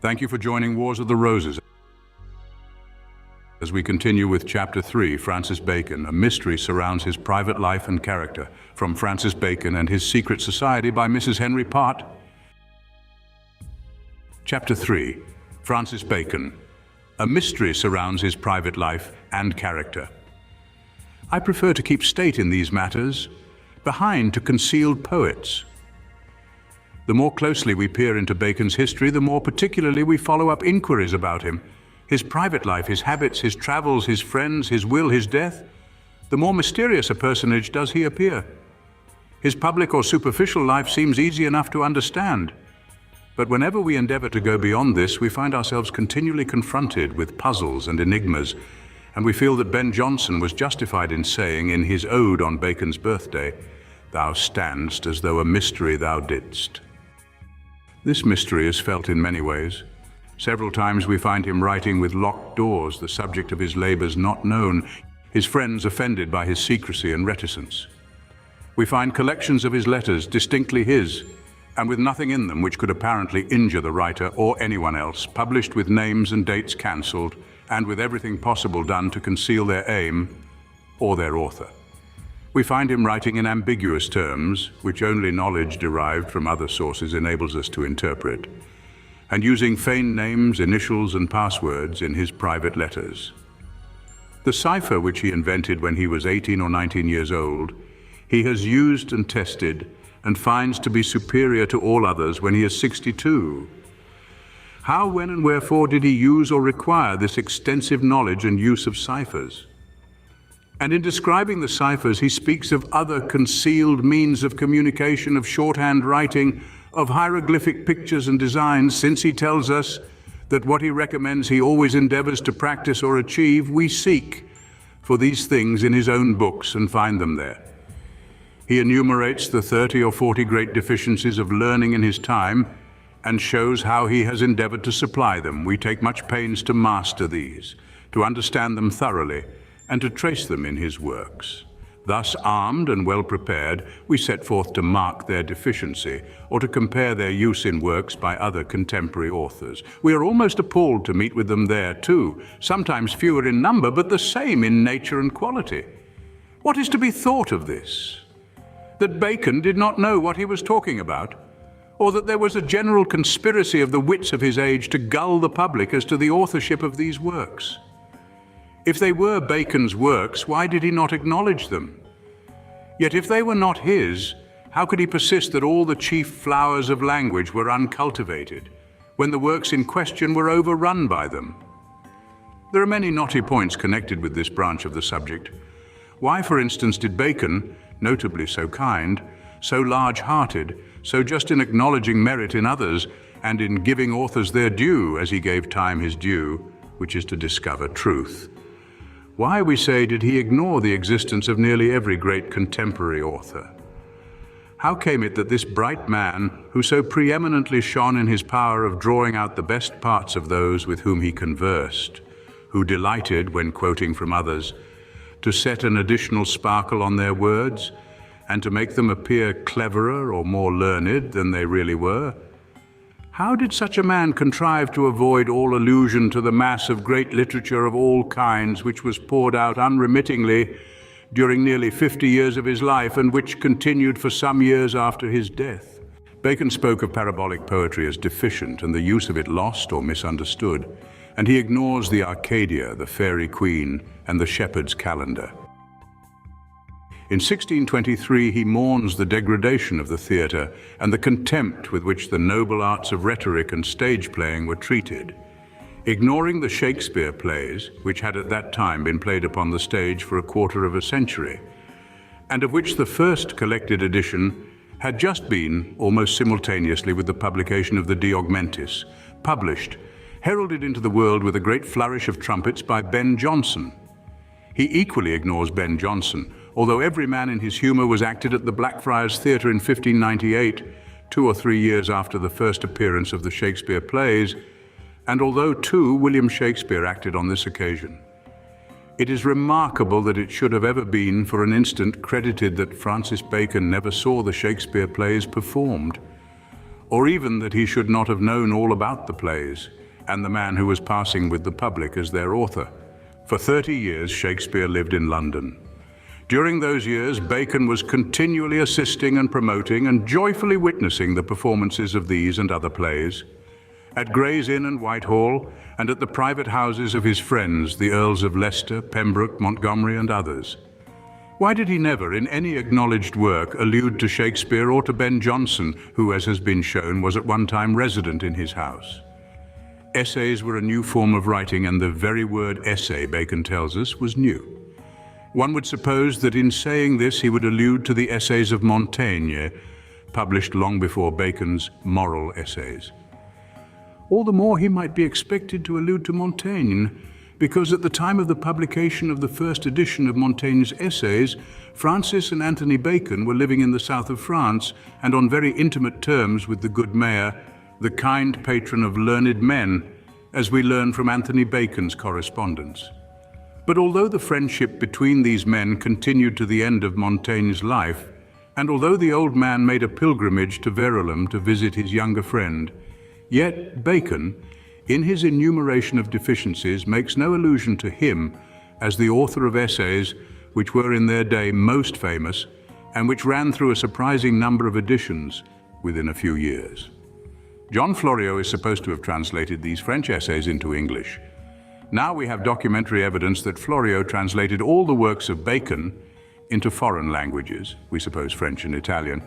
Thank you for joining Wars of the Roses. As we continue with Chapter 3, Francis Bacon, a mystery surrounds his private life and character, from Francis Bacon and His Secret Society by Mrs. Henry Pott. Chapter 3, Francis Bacon, a mystery surrounds his private life and character. I prefer to keep state in these matters, behind to concealed poets. The more closely we peer into Bacon's history, the more particularly we follow up inquiries about him, his private life, his habits, his travels, his friends, his will, his death, the more mysterious a personage does he appear. His public or superficial life seems easy enough to understand, but whenever we endeavor to go beyond this, we find ourselves continually confronted with puzzles and enigmas, and we feel that Ben Jonson was justified in saying in his ode on Bacon's birthday, "Thou standst as though a mystery thou didst." This mystery is felt in many ways. Several times we find him writing with locked doors, the subject of his labors not known, his friends offended by his secrecy and reticence. We find collections of his letters distinctly his, and with nothing in them which could apparently injure the writer or anyone else, published with names and dates cancelled, and with everything possible done to conceal their aim or their author. We find him writing in ambiguous terms, which only knowledge derived from other sources enables us to interpret, and using feigned names, initials, and passwords in his private letters. The cipher which he invented when he was 18 or 19 years old, he has used and tested and finds to be superior to all others when he is 62. How, when, and wherefore did he use or require this extensive knowledge and use of ciphers? And in describing the ciphers, he speaks of other concealed means of communication, of shorthand writing, of hieroglyphic pictures and designs, since he tells us that what he recommends he always endeavors to practice or achieve, we seek for these things in his own books and find them there. He enumerates the 30 or 40 great deficiencies of learning in his time and shows how he has endeavored to supply them. We take much pains to master these, to understand them thoroughly, and to trace them in his works. Thus, armed and well prepared, we set forth to mark their deficiency, or to compare their use in works by other contemporary authors. We are almost appalled to meet with them there too, sometimes fewer in number, but the same in nature and quality. What is to be thought of this? That Bacon did not know what he was talking about, or that there was a general conspiracy of the wits of his age to gull the public as to the authorship of these works? If they were Bacon's works, why did he not acknowledge them? Yet if they were not his, how could he persist that all the chief flowers of language were uncultivated, when the works in question were overrun by them? There are many knotty points connected with this branch of the subject. Why, for instance, did Bacon, notably so kind, so large-hearted, so just in acknowledging merit in others, and in giving authors their due as he gave time his due, which is to discover truth? Why, we say, did he ignore the existence of nearly every great contemporary author? How came it that this bright man, who so preeminently shone in his power of drawing out the best parts of those with whom he conversed, who delighted, when quoting from others, to set an additional sparkle on their words, and to make them appear cleverer or more learned than they really were? How did such a man contrive to avoid all allusion to the mass of great literature of all kinds which was poured out unremittingly during nearly 50 years of his life, and which continued for some years after his death? Bacon spoke of parabolic poetry as deficient and the use of it lost or misunderstood, and he ignores the Arcadia, the Fairy Queen, and the Shepherd's Calendar. In 1623, he mourns the degradation of the theatre and the contempt with which the noble arts of rhetoric and stage playing were treated, ignoring the Shakespeare plays, which had at that time been played upon the stage for a quarter of a century, and of which the first collected edition had just been, almost simultaneously with the publication of the De Augmentis, published, heralded into the world with a great flourish of trumpets by Ben Jonson. He equally ignores Ben Jonson, although Every Man in His Humour was acted at the Blackfriars Theatre in 1598, 2 or 3 years after the first appearance of the Shakespeare plays, and although too William Shakespeare acted on this occasion. It is remarkable that it should have ever been for an instant credited that Francis Bacon never saw the Shakespeare plays performed, or even that he should not have known all about the plays and the man who was passing with the public as their author. For 30 years, Shakespeare lived in London. During those years, Bacon was continually assisting and promoting and joyfully witnessing the performances of these and other plays. At Gray's Inn and Whitehall, and at the private houses of his friends, the Earls of Leicester, Pembroke, Montgomery, and others. Why did he never, in any acknowledged work, allude to Shakespeare or to Ben Jonson, who, as has been shown, was at one time resident in his house? Essays were a new form of writing, and the very word essay, Bacon tells us, was new. One would suppose that in saying this he would allude to the essays of Montaigne, published long before Bacon's moral essays. All the more he might be expected to allude to Montaigne, because at the time of the publication of the first edition of Montaigne's essays, Francis and Anthony Bacon were living in the south of France and on very intimate terms with the good mayor, the kind patron of learned men, as we learn from Anthony Bacon's correspondence. But although the friendship between these men continued to the end of Montaigne's life, and although the old man made a pilgrimage to Verulam to visit his younger friend, yet Bacon, in his enumeration of deficiencies, makes no allusion to him as the author of essays which were in their day most famous and which ran through a surprising number of editions within a few years. John Florio is supposed to have translated these French essays into English. Now we have documentary evidence that Florio translated all the works of Bacon into foreign languages, we suppose French and Italian,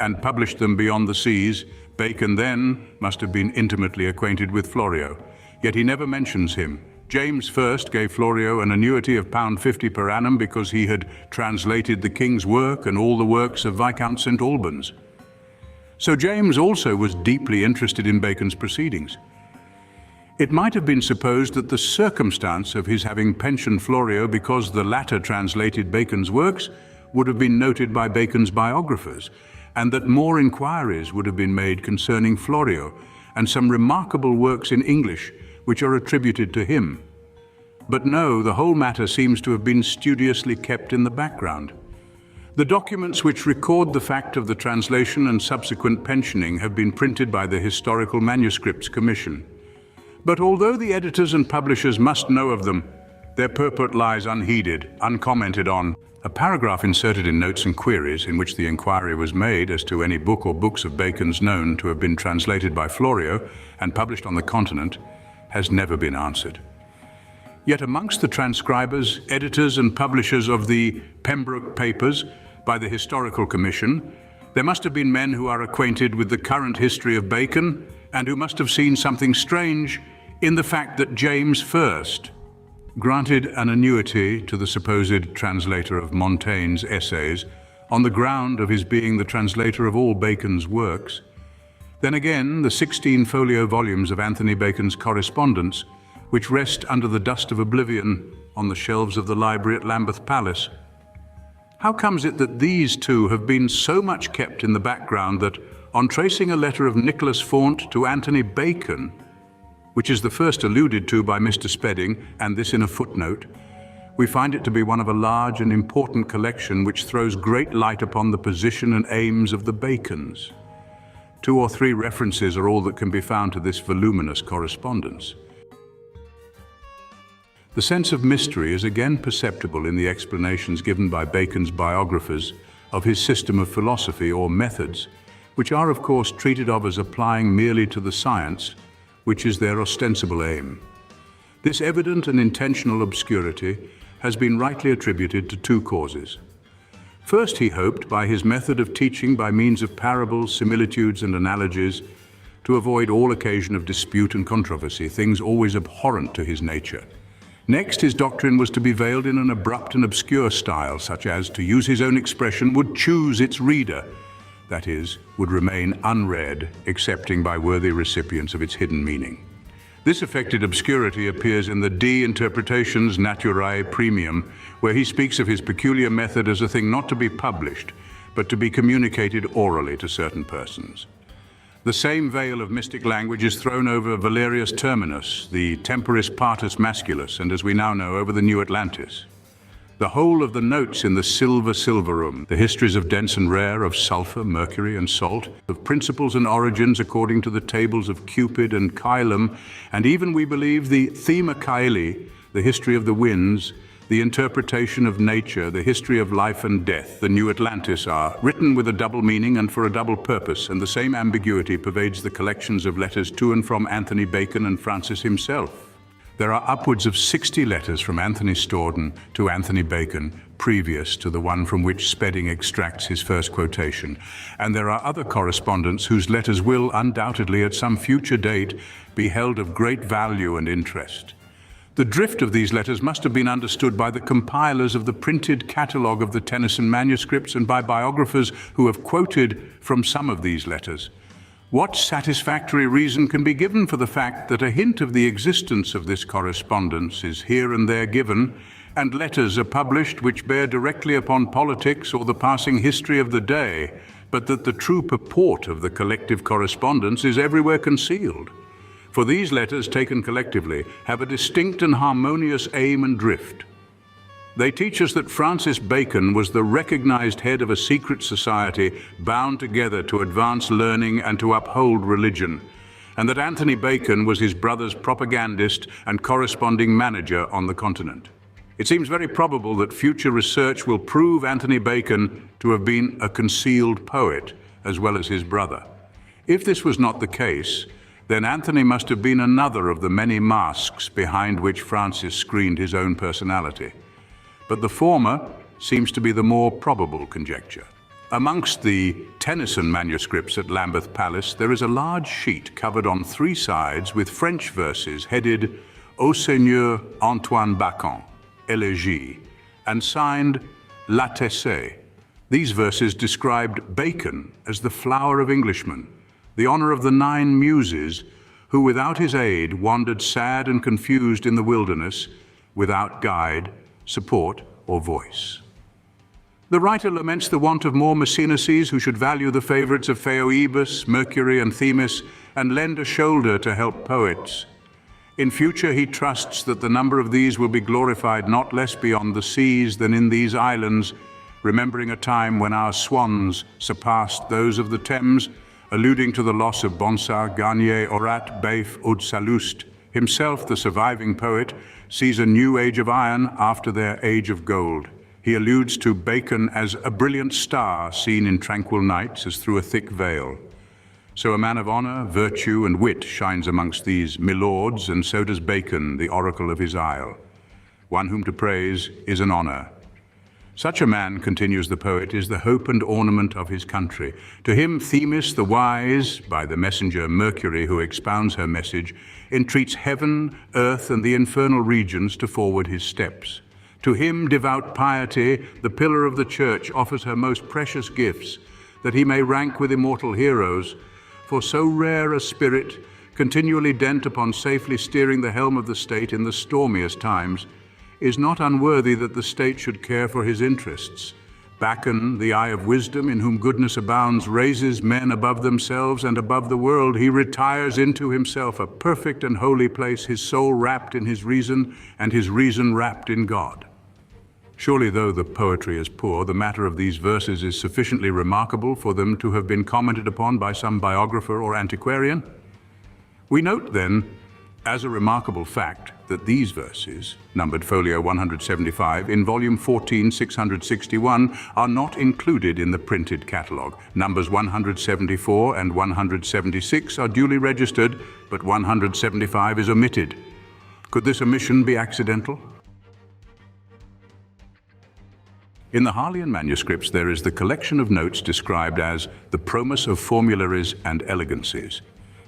and published them beyond the seas. Bacon then must have been intimately acquainted with Florio, yet he never mentions him. James I gave Florio an annuity of £50 per annum because he had translated the King's work and all the works of Viscount St. Albans. So James also was deeply interested in Bacon's proceedings. It might have been supposed that the circumstance of his having pensioned Florio because the latter translated Bacon's works would have been noted by Bacon's biographers, and that more inquiries would have been made concerning Florio and some remarkable works in English which are attributed to him. But no, the whole matter seems to have been studiously kept in the background. The documents which record the fact of the translation and subsequent pensioning have been printed by the Historical Manuscripts Commission. But although the editors and publishers must know of them, their purport lies unheeded, uncommented on. A paragraph inserted in Notes and Queries, in which the inquiry was made as to any book or books of Bacon's known to have been translated by Florio and published on the continent, has never been answered. Yet amongst the transcribers, editors and publishers of the Pembroke Papers by the Historical Commission, there must have been men who are acquainted with the current history of Bacon and who must have seen something strange in the fact that James I granted an annuity to the supposed translator of Montaigne's essays on the ground of his being the translator of all Bacon's works. Then again, the 16-folio volumes of Anthony Bacon's correspondence, which rest under the dust of oblivion on the shelves of the library at Lambeth Palace. How comes it that these two have been so much kept in the background that, on tracing a letter of Nicholas Faunt to Anthony Bacon, which is the first alluded to by Mr. Spedding, and this in a footnote, we find it to be one of a large and important collection which throws great light upon the position and aims of the Bacons. 2 or 3 references are all that can be found to this voluminous correspondence. The sense of mystery is again perceptible in the explanations given by Bacon's biographers of his system of philosophy or methods, which are of course treated of as applying merely to the science, which is their ostensible aim. This evident and intentional obscurity has been rightly attributed to 2 causes. First, he hoped, by his method of teaching by means of parables, similitudes, and analogies, to avoid all occasion of dispute and controversy, things always abhorrent to his nature. Next, his doctrine was to be veiled in an abrupt and obscure style, such as, to use his own expression, would choose its reader, that is, would remain unread, excepting by worthy recipients of its hidden meaning. This affected obscurity appears in the De Interpretationis Naturae Premium, where he speaks of his peculiar method as a thing not to be published, but to be communicated orally to certain persons. The same veil of mystic language is thrown over Valerius Terminus, the Temporis Partus Masculus, and as we now know, over the New Atlantis. The whole of the notes in the silverum, the histories of dense and rare, of sulfur, mercury, and salt, of principles and origins according to the tables of Cupid and Chilem, and even, we believe, the Thema Caeli, the history of the winds, the interpretation of nature, the history of life and death, the New Atlantis are written with a double meaning and for a double purpose, and the same ambiguity pervades the collections of letters to and from Anthony Bacon and Francis himself. There are upwards of 60 letters from Anthony Storden to Anthony Bacon, previous to the one from which Spedding extracts his first quotation, and there are other correspondents whose letters will, undoubtedly at some future date, be held of great value and interest. The drift of these letters must have been understood by the compilers of the printed catalogue of the Tennyson manuscripts and by biographers who have quoted from some of these letters. What satisfactory reason can be given for the fact that a hint of the existence of this correspondence is here and there given, and letters are published which bear directly upon politics or the passing history of the day, but that the true purport of the collective correspondence is everywhere concealed? For these letters, taken collectively, have a distinct and harmonious aim and drift. They teach us that Francis Bacon was the recognized head of a secret society bound together to advance learning and to uphold religion, and that Anthony Bacon was his brother's propagandist and corresponding manager on the continent. It seems very probable that future research will prove Anthony Bacon to have been a concealed poet, as well as his brother. If this was not the case, then Anthony must have been another of the many masks behind which Francis screened his own personality. But the former seems to be the more probable conjecture. Amongst the Tennyson manuscripts at Lambeth Palace, there is a large sheet covered on 3 sides with French verses headed Au Seigneur Antoine Bacon, Elegie, and signed La Tessée. These verses described Bacon as the flower of Englishmen, the honor of the 9 muses, who without his aid wandered sad and confused in the wilderness, without guide, support, or voice. The writer laments the want of more Maecenases who should value the favorites of Phaeoebus, Mercury, and Themis, and lend a shoulder to help poets. In future, he trusts that the number of these will be glorified not less beyond the seas than in these islands, remembering a time when our swans surpassed those of the Thames, alluding to the loss of Bonsard, Garnier, Orat, Baif, Oud Salust. Himself, the surviving poet, sees a new age of iron after their age of gold. He alludes to Bacon as a brilliant star seen in tranquil nights as through a thick veil. So a man of honor, virtue, and wit shines amongst these milords, and so does Bacon, the oracle of his isle. One whom to praise is an honor. Such a man, continues the poet, is the hope and ornament of his country. To him, Themis, the wise, by the messenger Mercury, who expounds her message, entreats heaven, earth, and the infernal regions to forward his steps. To him, devout piety, the pillar of the church, offers her most precious gifts, that he may rank with immortal heroes. For so rare a spirit, continually bent upon safely steering the helm of the state in the stormiest times, is not unworthy that the state should care for his interests. Bacon, the eye of wisdom, in whom goodness abounds, raises men above themselves and above the world. He retires into himself a perfect and holy place, his soul wrapped in his reason, and his reason wrapped in God. Surely, though the poetry is poor, the matter of these verses is sufficiently remarkable for them to have been commented upon by some biographer or antiquarian. We note, then, as a remarkable fact, that these verses, numbered folio 175, in volume 14, 661, are not included in the printed catalogue. Numbers 174 and 176 are duly registered, but 175 is omitted. Could this omission be accidental? In the Harleian manuscripts, there is the collection of notes described as the Promus of Formularies and Elegancies.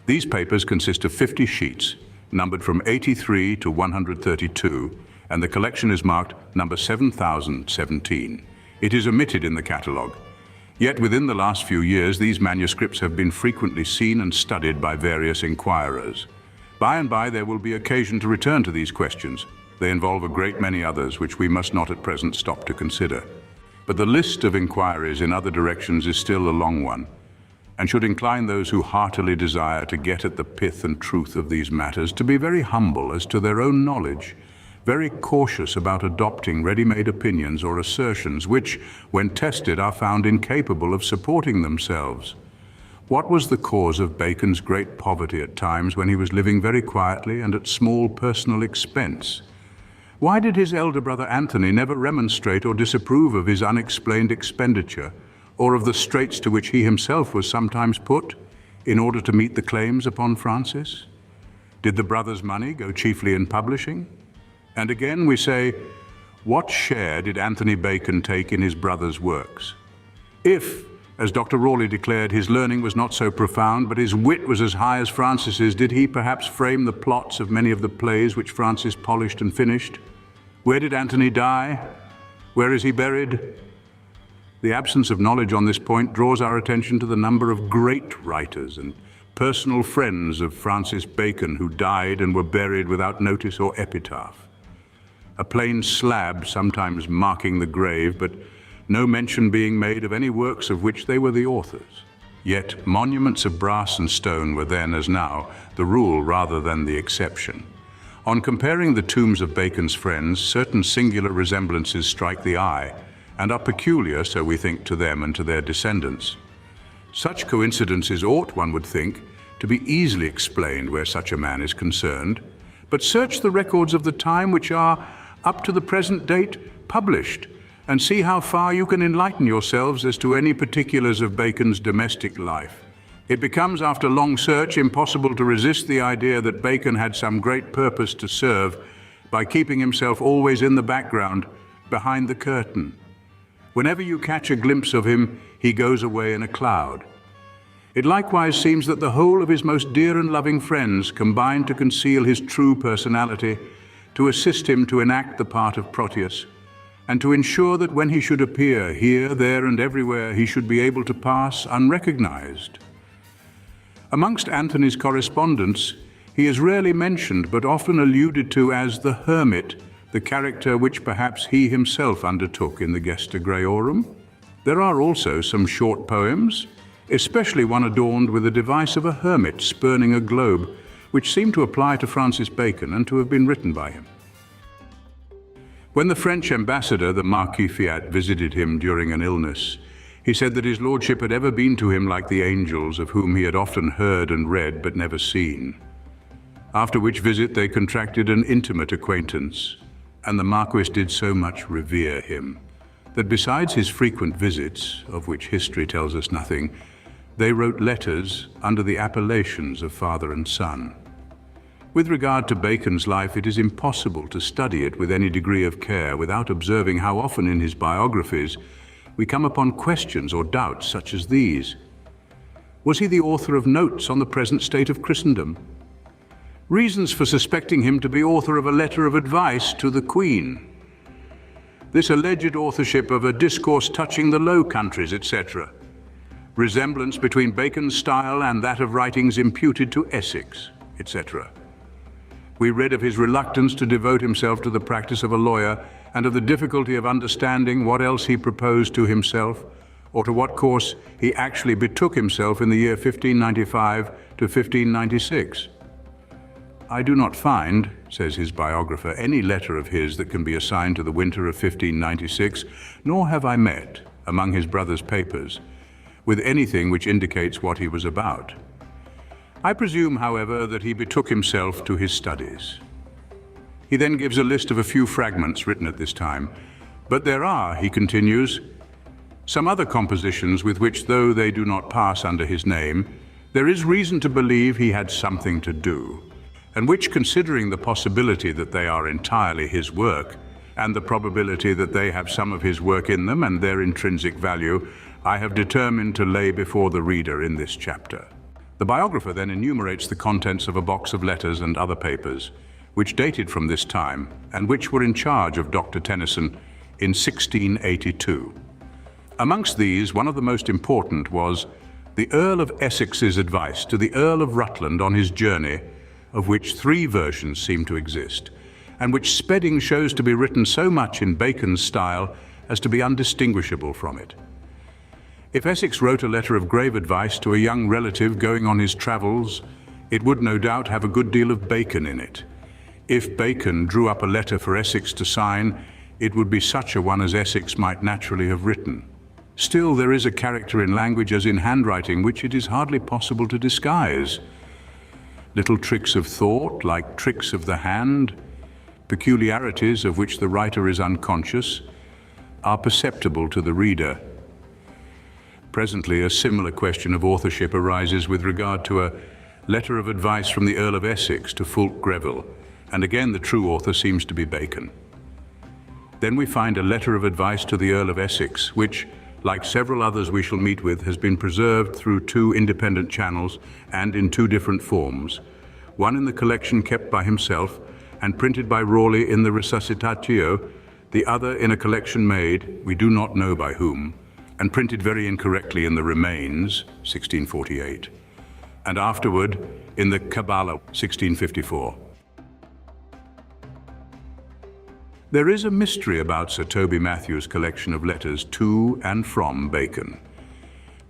These papers consist of 50 sheets, numbered from 83 to 132, and the collection is marked number 7017. It is omitted in the catalogue. Yet within the last few years, these manuscripts have been frequently seen and studied by various inquirers. By and by, there will be occasion to return to these questions. They involve a great many others, which we must not at present stop to consider. But the list of inquiries in other directions is still a long one, and should incline those who heartily desire to get at the pith and truth of these matters to be very humble as to their own knowledge, very cautious about adopting ready-made opinions or assertions which, when tested, are found incapable of supporting themselves. What was the cause of Bacon's great poverty at times when he was living very quietly and at small personal expense? Why did his elder brother Anthony never remonstrate or disapprove of his unexplained expenditure, or of the straits to which he himself was sometimes put, in order to meet the claims upon Francis? Did the brothers' money go chiefly in publishing? And again we say, what share did Anthony Bacon take in his brother's works? If, as Dr. Rawley declared, his learning was not so profound, but his wit was as high as Francis's, did he perhaps frame the plots of many of the plays which Francis polished and finished? Where did Anthony die? Where is he buried? The absence of knowledge on this point draws our attention to the number of great writers and personal friends of Francis Bacon who died and were buried without notice or epitaph. A plain slab sometimes marking the grave, but no mention being made of any works of which they were the authors. Yet monuments of brass and stone were then, as now, the rule rather than the exception. On comparing the tombs of Bacon's friends, certain singular resemblances strike the eye, and are peculiar, so we think, to them and to their descendants. Such coincidences ought, one would think, to be easily explained where such a man is concerned, but search the records of the time which are, up to the present date, published, and see how far you can enlighten yourselves as to any particulars of Bacon's domestic life. It becomes, after long search, impossible to resist the idea that Bacon had some great purpose to serve by keeping himself always in the background, behind the curtain. Whenever you catch a glimpse of him, he goes away in a cloud. It likewise seems that the whole of his most dear and loving friends combined to conceal his true personality, to assist him to enact the part of Proteus, and to ensure that when he should appear here, there, and everywhere, he should be able to pass unrecognized. Amongst Anthony's correspondence, he is rarely mentioned, but often alluded to as the hermit, the character which perhaps he himself undertook in the Gesta Graeorum. There are also some short poems, especially one adorned with the device of a hermit spurning a globe, which seem to apply to Francis Bacon and to have been written by him. When the French ambassador, the Marquis Fiat, visited him during an illness, he said that his lordship had ever been to him like the angels, of whom he had often heard and read but never seen. After which visit they contracted an intimate acquaintance, and the Marquis did so much revere him, that besides his frequent visits, of which history tells us nothing, they wrote letters under the appellations of father and son. With regard to Bacon's life, it is impossible to study it with any degree of care without observing how often in his biographies we come upon questions or doubts such as these. Was he the author of notes on the present state of Christendom? Reasons for suspecting him to be author of a letter of advice to the Queen. This alleged authorship of a discourse touching the Low Countries, etc. Resemblance between Bacon's style and that of writings imputed to Essex, etc. We read of his reluctance to devote himself to the practice of a lawyer and of the difficulty of understanding what else he proposed to himself, or to what course he actually betook himself in the year 1595 to 1596. I do not find, says his biographer, any letter of his that can be assigned to the winter of 1596, nor have I met, among his brother's papers, with anything which indicates what he was about. I presume, however, that he betook himself to his studies. He then gives a list of a few fragments written at this time, but there are, he continues, some other compositions with which, though they do not pass under his name, there is reason to believe he had something to do, and which, considering the possibility that they are entirely his work, and the probability that they have some of his work in them and their intrinsic value, I have determined to lay before the reader in this chapter. The biographer then enumerates the contents of a box of letters and other papers, which dated from this time, and which were in charge of Dr. Tennyson in 1682. Amongst these, one of the most important was the Earl of Essex's advice to the Earl of Rutland on his journey, of which 3 versions seem to exist, and which Spedding shows to be written so much in Bacon's style as to be undistinguishable from it. If Essex wrote a letter of grave advice to a young relative going on his travels, it would no doubt have a good deal of Bacon in it. If Bacon drew up a letter for Essex to sign, it would be such a one as Essex might naturally have written. Still, there is a character in language as in handwriting which it is hardly possible to disguise. Little tricks of thought, like tricks of the hand, peculiarities of which the writer is unconscious, are perceptible to the reader. Presently, a similar question of authorship arises with regard to a letter of advice from the Earl of Essex to Fulk Greville, and again the true author seems to be Bacon. Then we find a letter of advice to the Earl of Essex, which, like several others we shall meet with, has been preserved through two independent channels and in two different forms, one in the collection kept by himself and printed by Raleigh in the Resuscitatio, the other in a collection made, we do not know by whom, and printed very incorrectly in the Remains, 1648, and afterward in the Cabala, 1654. There is a mystery about Sir Toby Matthew's collection of letters to and from Bacon.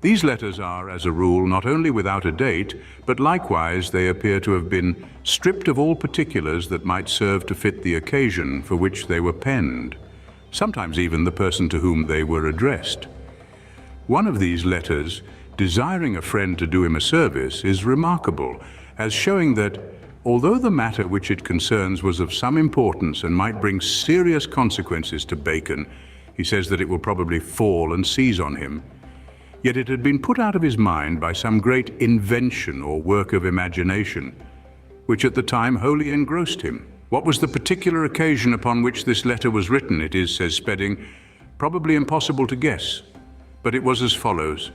These letters are, as a rule, not only without a date, but likewise they appear to have been stripped of all particulars that might serve to fit the occasion for which they were penned, sometimes even the person to whom they were addressed. One of these letters, desiring a friend to do him a service, is remarkable, as showing that, although the matter which it concerns was of some importance and might bring serious consequences to Bacon, he says that it will probably fall and seize on him, yet it had been put out of his mind by some great invention or work of imagination, which at the time wholly engrossed him. What was the particular occasion upon which this letter was written, it is, says Spedding, probably impossible to guess, but it was as follows.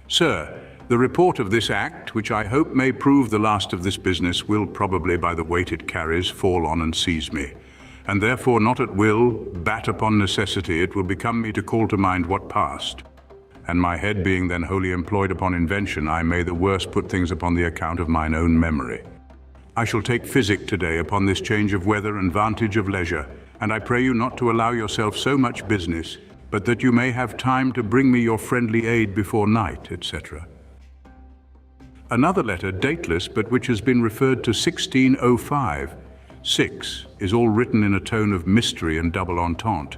Sir, the report of this act, which I hope may prove the last of this business, will probably, by the weight it carries, fall on and seize me. And therefore not at will, bat upon necessity, it will become me to call to mind what passed. And my head being then wholly employed upon invention, I may the worse put things upon the account of mine own memory. I shall take physic today upon this change of weather and vantage of leisure, and I pray you not to allow yourself so much business, but that you may have time to bring me your friendly aid before night, etc. Another letter, dateless, but which has been referred to 1605, 6, is all written in a tone of mystery and double entente.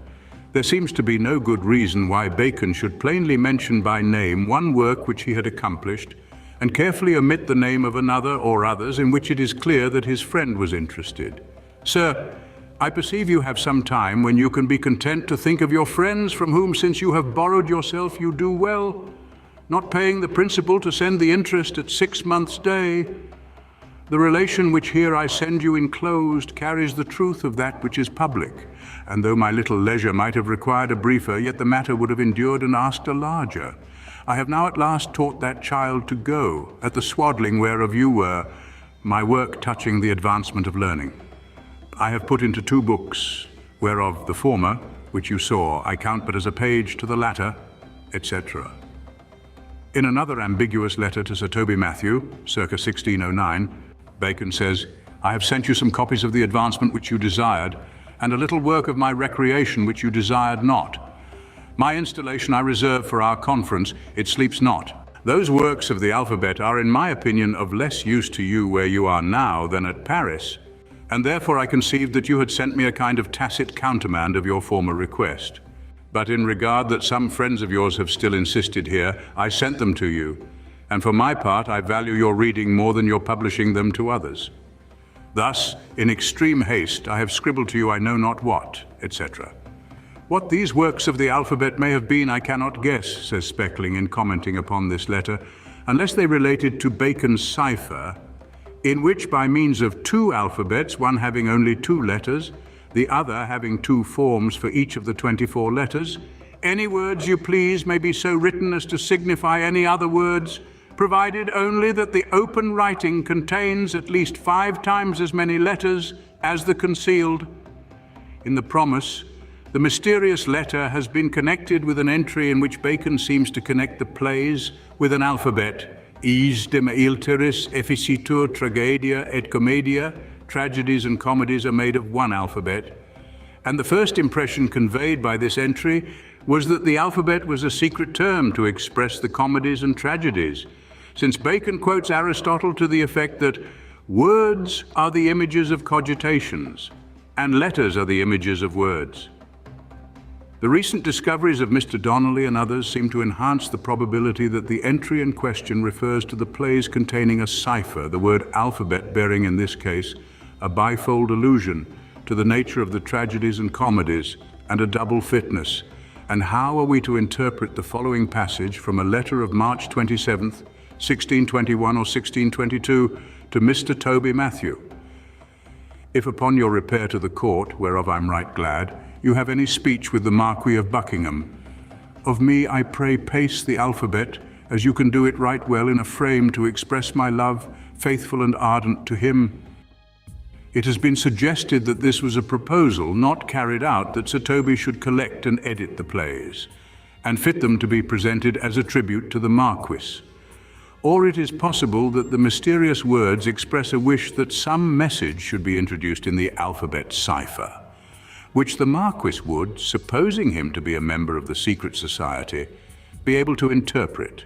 There seems to be no good reason why Bacon should plainly mention by name one work which he had accomplished, and carefully omit the name of another or others in which it is clear that his friend was interested. Sir, I perceive you have some time when you can be content to think of your friends from whom, since you have borrowed yourself, you do well, not paying the principal to send the interest at 6 months' day. The relation which here I send you enclosed carries the truth of that which is public, and though my little leisure might have required a briefer, yet the matter would have endured and asked a larger. I have now at last taught that child to go, at the swaddling whereof you were, my work touching the advancement of learning. I have put into 2 books, whereof the former, which you saw, I count but as a page to the latter, etc. In another ambiguous letter to Sir Toby Matthew, circa 1609, Bacon says, I have sent you some copies of the advancement which you desired, and a little work of my recreation which you desired not. My installation I reserve for our conference, it sleeps not. Those works of the alphabet are, in my opinion, of less use to you where you are now than at Paris, and therefore I conceived that you had sent me a kind of tacit countermand of your former request. But in regard that some friends of yours have still insisted here, I sent them to you, and for my part I value your reading more than your publishing them to others. Thus, in extreme haste, I have scribbled to you I know not what, etc. What these works of the alphabet may have been I cannot guess, says Speckling in commenting upon this letter, unless they related to Bacon's cipher, in which by means of 2 alphabets, one having only 2 letters, the other having 2 forms for each of the 24 letters, any words you please may be so written as to signify any other words, provided only that the open writing contains at least 5 times as many letters as the concealed. In the promise, the mysterious letter has been connected with an entry in which Bacon seems to connect the plays with an alphabet. Is de ilteris efficitur tragedia et commedia, tragedies and comedies are made of 1 alphabet. And the first impression conveyed by this entry was that the alphabet was a secret term to express the comedies and tragedies, since Bacon quotes Aristotle to the effect that Words are the images of cogitations, and letters are the images of words. The recent discoveries of Mr. Donnelly and others seem to enhance the probability that the entry in question refers to the plays containing a cipher, the word alphabet bearing in this case a bifold allusion to the nature of the tragedies and comedies and a double fitness. And how are we to interpret the following passage from a letter of March 27th, 1621 or 1622 to Mr. Toby Matthew? If upon your repair to the court, whereof I'm right glad, you have any speech with the Marquis of Buckingham, of me I pray pace the alphabet, as you can do it right well in a frame to express my love, faithful and ardent to him. It has been suggested that this was a proposal not carried out, that Sir Toby should collect and edit the plays, and fit them to be presented as a tribute to the Marquis. Or it is possible that the mysterious words express a wish that some message should be introduced in the alphabet cipher, which the Marquis would, supposing him to be a member of the secret society, be able to interpret.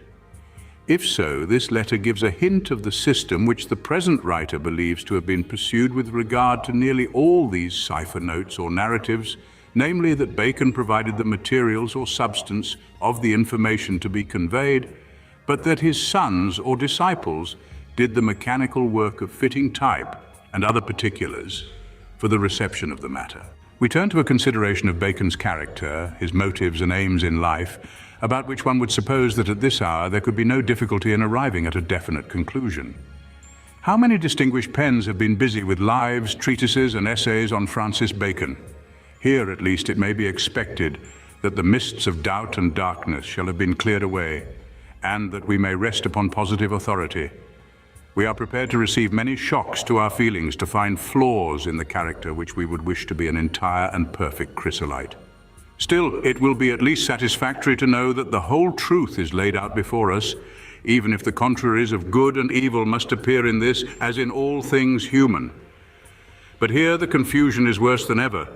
If so, this letter gives a hint of the system which the present writer believes to have been pursued with regard to nearly all these cipher notes or narratives, namely that Bacon provided the materials or substance of the information to be conveyed, but that his sons or disciples did the mechanical work of fitting type and other particulars for the reception of the matter. We turn to a consideration of Bacon's character, his motives and aims in life, about which one would suppose that at this hour there could be no difficulty in arriving at a definite conclusion. How many distinguished pens have been busy with lives, treatises, and essays on Francis Bacon? Here, at least, it may be expected that the mists of doubt and darkness shall have been cleared away, and that we may rest upon positive authority. We are prepared to receive many shocks to our feelings, to find flaws in the character which we would wish to be an entire and perfect chrysolite. Still, it will be at least satisfactory to know that the whole truth is laid out before us, even if the contraries of good and evil must appear in this, as in all things human. But here the confusion is worse than ever.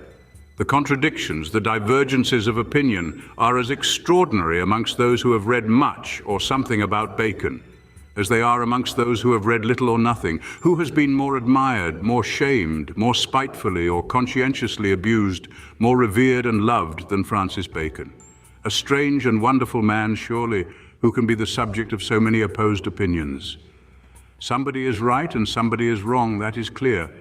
The contradictions, the divergences of opinion are as extraordinary amongst those who have read much or something about Bacon as they are amongst those who have read little or nothing. Who has been more admired, more shamed, more spitefully or conscientiously abused, more revered and loved than Francis Bacon? A strange and wonderful man, surely, who can be the subject of so many opposed opinions. Somebody is right and somebody is wrong, that is clear.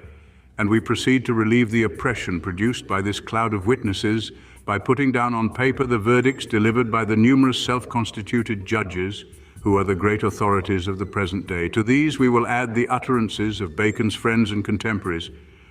And we proceed to relieve the oppression produced by this cloud of witnesses by putting down on paper the verdicts delivered by the numerous self-constituted judges who are the great authorities of the present day. To these we will add the utterances of Bacon's friends and contemporaries,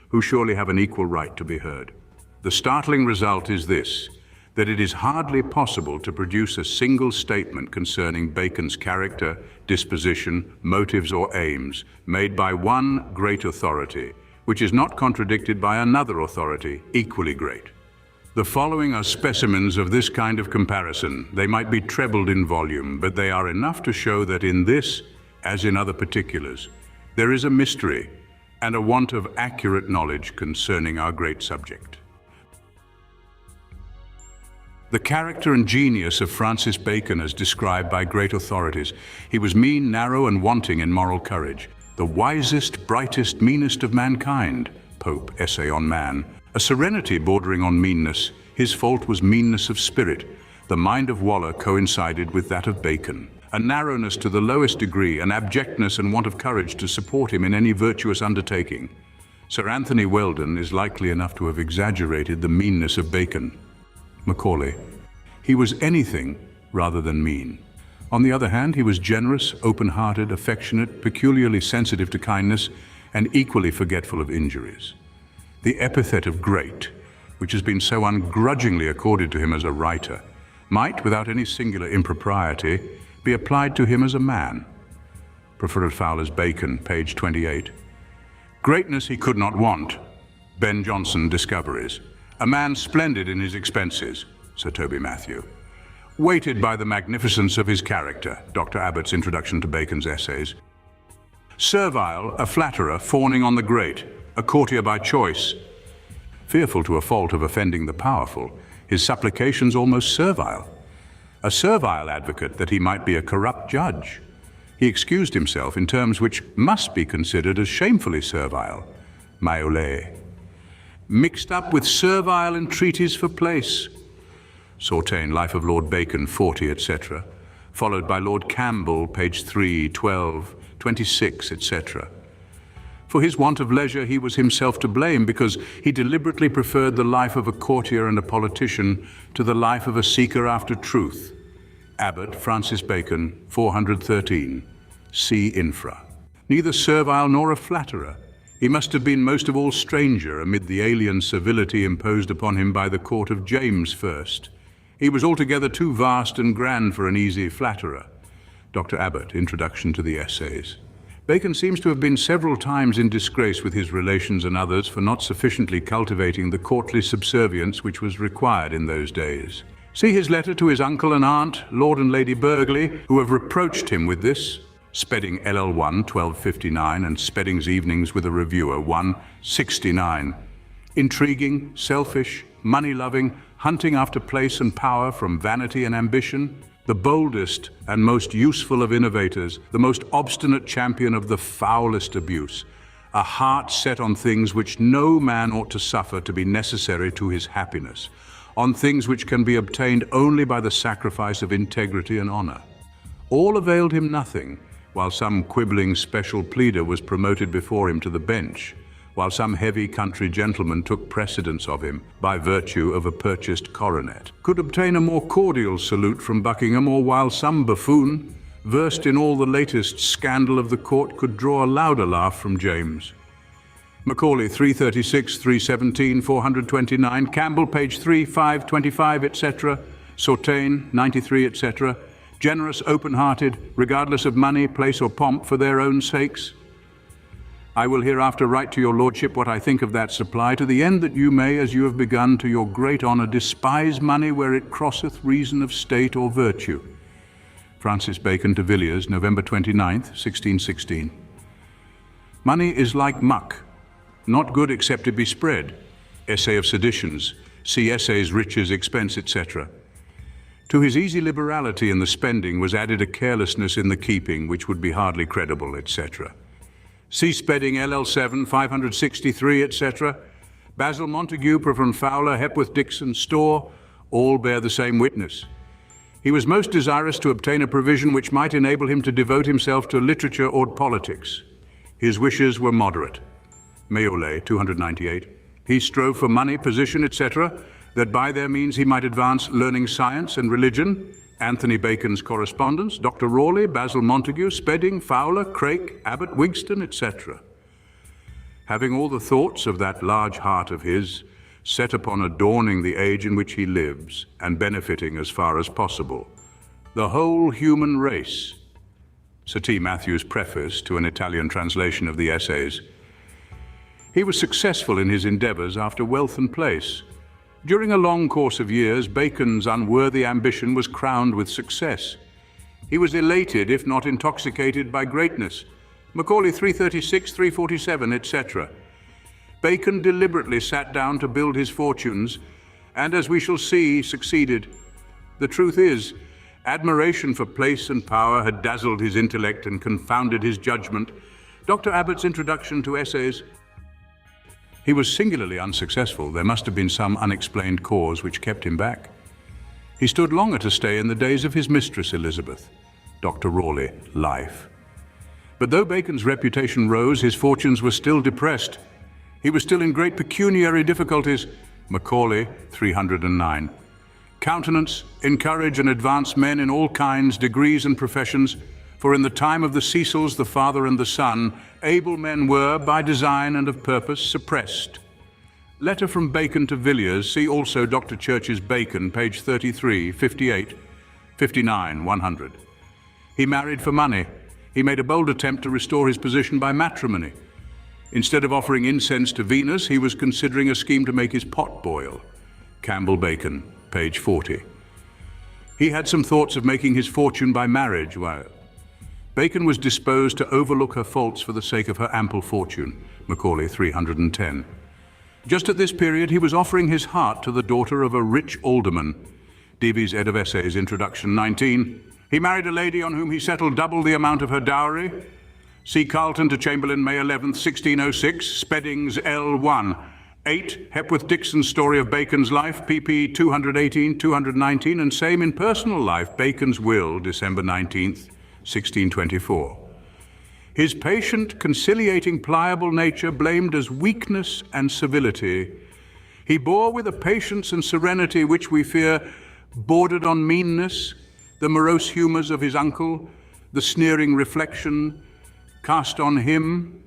who surely have an equal right to be heard. The startling result is this, that it is hardly possible to produce a single statement concerning Bacon's character, disposition, motives or aims, made by one great authority, which is not contradicted by another authority equally great. The following are specimens of this kind of comparison. They might be trebled in volume, but they are enough to show that in this, as in other particulars, there is a mystery and a want of accurate knowledge concerning our great subject. The character and genius of Francis Bacon as described by great authorities. He was mean, narrow, and wanting in moral courage. The wisest, brightest, meanest of mankind, Pope, Essay on Man. A serenity bordering on meanness. His fault was meanness of spirit. The mind of Waller coincided with that of Bacon. A narrowness to the lowest degree, an abjectness and want of courage to support him in any virtuous undertaking. Sir Anthony Weldon is likely enough to have exaggerated the meanness of Bacon. Macaulay. He was anything rather than mean. On the other hand, he was generous, open-hearted, affectionate, peculiarly sensitive to kindness, and equally forgetful of injuries. The epithet of great, which has been so ungrudgingly accorded to him as a writer, might, without any singular impropriety, be applied to him as a man. Professor Fowler's Bacon, page 28. Greatness he could not want. Ben Jonson, Discoveries. A man splendid in his expenses. Sir Toby Matthew. Weighted by the magnificence of his character, Dr. Abbott's Introduction to Bacon's Essays. Servile, a flatterer, fawning on the great, a courtier by choice. Fearful to a fault of offending the powerful, his supplications almost servile. A servile advocate that he might be a corrupt judge. He excused himself in terms which must be considered as shamefully servile, maiole. Mixed up with servile entreaties for place. Sautain, Life of Lord Bacon, 40, etc., followed by Lord Campbell, page 3, 12, 26, etc. For his want of leisure he was himself to blame, because he deliberately preferred the life of a courtier and a politician to the life of a seeker after truth. Abbott, Francis Bacon, 413, see infra. Neither servile nor a flatterer, he must have been most of all stranger amid the alien civility imposed upon him by the court of James I. He was altogether too vast and grand for an easy flatterer. Dr. Abbott, Introduction to the Essays. Bacon seems to have been several times in disgrace with his relations and others for not sufficiently cultivating the courtly subservience which was required in those days. See his letter to his uncle and aunt, Lord and Lady Burghley, who have reproached him with this. Spedding LL1, 1259, and Spedding's Evenings with a Reviewer, 169. Intriguing, selfish, money-loving, hunting after place and power from vanity and ambition, the boldest and most useful of innovators, the most obstinate champion of the foulest abuse, a heart set on things which no man ought to suffer to be necessary to his happiness, on things which can be obtained only by the sacrifice of integrity and honor. All availed him nothing, while some quibbling special pleader was promoted before him to the bench, while some heavy country gentleman took precedence of him by virtue of a purchased coronet, could obtain a more cordial salute from Buckingham, or while some buffoon, versed in all the latest scandal of the court, could draw a louder laugh from James. Macaulay, 336, 317, 429, Campbell, page 3, 525, etc., Sautain, 93, etc., generous, open-hearted, regardless of money, place, or pomp, for their own sakes. I will hereafter write to your lordship what I think of that supply, to the end that you may, as you have begun, to your great honour, despise money where it crosseth reason of state or virtue. Francis Bacon to Villiers, November 29th, 1616. Money is like muck, not good except it be spread. Essay of Seditions, see Essays, Riches, Expense, etc. To his easy liberality in the spending was added a carelessness in the keeping which would be hardly credible, etc. See Spedding LL7, 563, etc. Basil Montague, Preference Fowler, Hepworth Dixon, Storr, all bear the same witness. He was most desirous to obtain a provision which might enable him to devote himself to literature or politics. His wishes were moderate. Maiole, 298. He strove for money, position, etc., that by their means he might advance learning, science, and religion. Anthony Bacon's Correspondence, Dr. Rawley, Basil Montague, Spedding, Fowler, Craik, Abbott, Wigston, etc. Having all the thoughts of that large heart of his set upon adorning the age in which he lives, and benefiting as far as possible the whole human race. Sir T. Matthew's preface to an Italian translation of the Essays. He was successful in his endeavours after wealth and place. During a long course of years, Bacon's unworthy ambition was crowned with success. He was elated, if not intoxicated, by greatness. Macaulay, 336, 347, etc. Bacon deliberately sat down to build his fortunes, and as we shall see, succeeded. The truth is, admiration for place and power had dazzled his intellect and confounded his judgment. Dr. Abbott's Introduction to Essays. He was singularly unsuccessful. There must have been some unexplained cause which kept him back. He stood longer to stay in the days of his mistress Elizabeth. Dr. Rawley, Life. But though Bacon's reputation rose, his fortunes were still depressed. He was still in great pecuniary difficulties. Macaulay, 309. Countenance, encourage and advance men in all kinds, degrees and professions, for in the time of the Cecils, the father and the son, able men were, by design and of purpose, suppressed. Letter from Bacon to Villiers, see also Dr. Church's Bacon, page 33, 58, 59, 100. He married for money. He made a bold attempt to restore his position by matrimony. Instead of offering incense to Venus, he was considering a scheme to make his pot boil. Campbell Bacon, page 40. He had some thoughts of making his fortune by marriage, while Bacon was disposed to overlook her faults for the sake of her ample fortune. Macaulay, 310. Just at this period, he was offering his heart to the daughter of a rich alderman. Davies, Ed of Essays, Introduction, 19. He married a lady on whom he settled double the amount of her dowry. See Carlton to Chamberlain, May 11th, 1606, Spedding's L1. 8. Hepworth Dixon's Story of Bacon's Life, pp. 218, 219, and same in Personal Life, Bacon's Will, December 19th, 1624. His patient, conciliating, pliable nature blamed as weakness and civility. He bore with a patience and serenity which we fear bordered on meanness, the morose humours of his uncle, the sneering reflection cast on him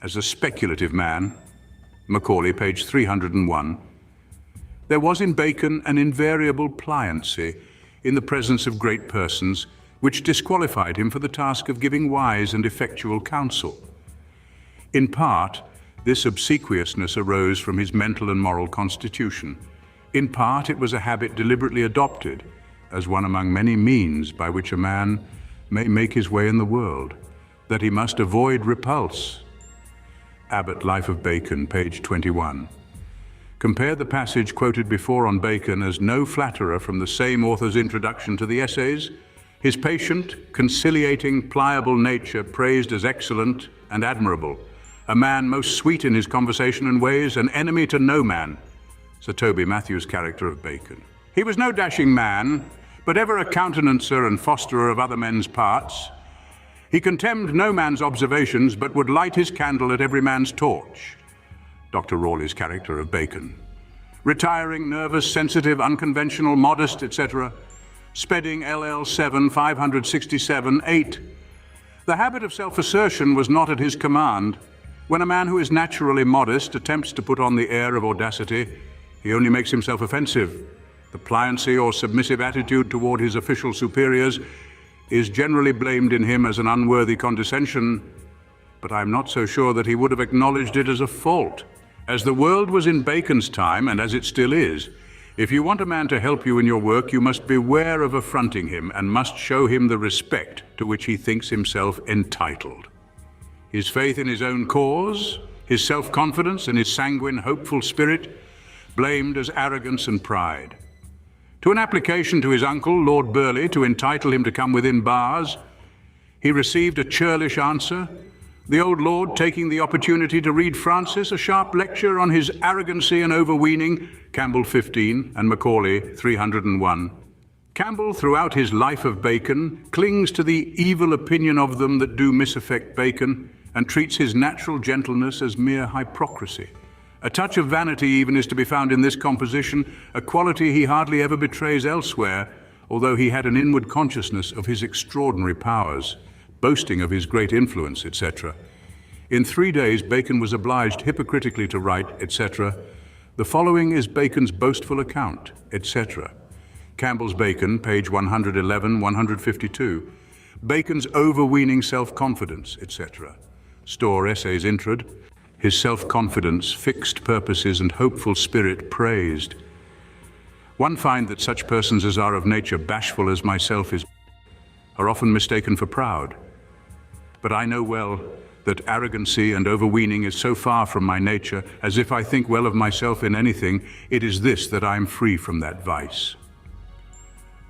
as a speculative man. Macaulay, page 301. There was in Bacon an invariable pliancy in the presence of great persons, which disqualified him for the task of giving wise and effectual counsel. In part, this obsequiousness arose from his mental and moral constitution. In part, it was a habit deliberately adopted as one among many means by which a man may make his way in the world, that he must avoid repulse. Abbott, Life of Bacon, page 21. Compare the passage quoted before on Bacon as no flatterer from the same author's introduction to the essays. His patient, conciliating, pliable nature praised as excellent and admirable, a man most sweet in his conversation and ways, an enemy to no man. Sir Toby Matthew's character of Bacon. He was no dashing man, but ever a countenancer and fosterer of other men's parts. He contemned no man's observations, but would light his candle at every man's torch. Dr. Rawley's character of Bacon. Retiring, nervous, sensitive, unconventional, modest, etc. Spedding, LL 7, 567, 8. The habit of self-assertion was not at his command. When a man who is naturally modest attempts to put on the air of audacity, he only makes himself offensive. The pliancy or submissive attitude toward his official superiors is generally blamed in him as an unworthy condescension, but I am not so sure that he would have acknowledged it as a fault. As the world was in Bacon's time, and as it still is, if you want a man to help you in your work, you must beware of affronting him and must show him the respect to which he thinks himself entitled. His faith in his own cause, his self-confidence and his sanguine, hopeful spirit, blamed as arrogance and pride. To an application to his uncle, Lord Burleigh, to entitle him to come within bars, he received a churlish answer, the old lord taking the opportunity to read Francis a sharp lecture on his arrogancy and overweening, Campbell 15 and Macaulay 301. Campbell, throughout his Life of Bacon, clings to the evil opinion of them that do misaffect Bacon and treats his natural gentleness as mere hypocrisy. A touch of vanity even is to be found in this composition, a quality he hardly ever betrays elsewhere, although he had an inward consciousness of his extraordinary powers, boasting of his great influence, etc. In 3 days, Bacon was obliged hypocritically to write, etc. The following is Bacon's boastful account, etc. Campbell's Bacon, page 111, 152. Bacon's overweening self-confidence, etc. Storr Essays Introd. His self-confidence, fixed purposes, and hopeful spirit praised. One find that such persons as are of nature bashful as myself are often mistaken for proud. But I know well that arrogancy and overweening is so far from my nature, as if I think well of myself in anything, it is this that I am free from that vice.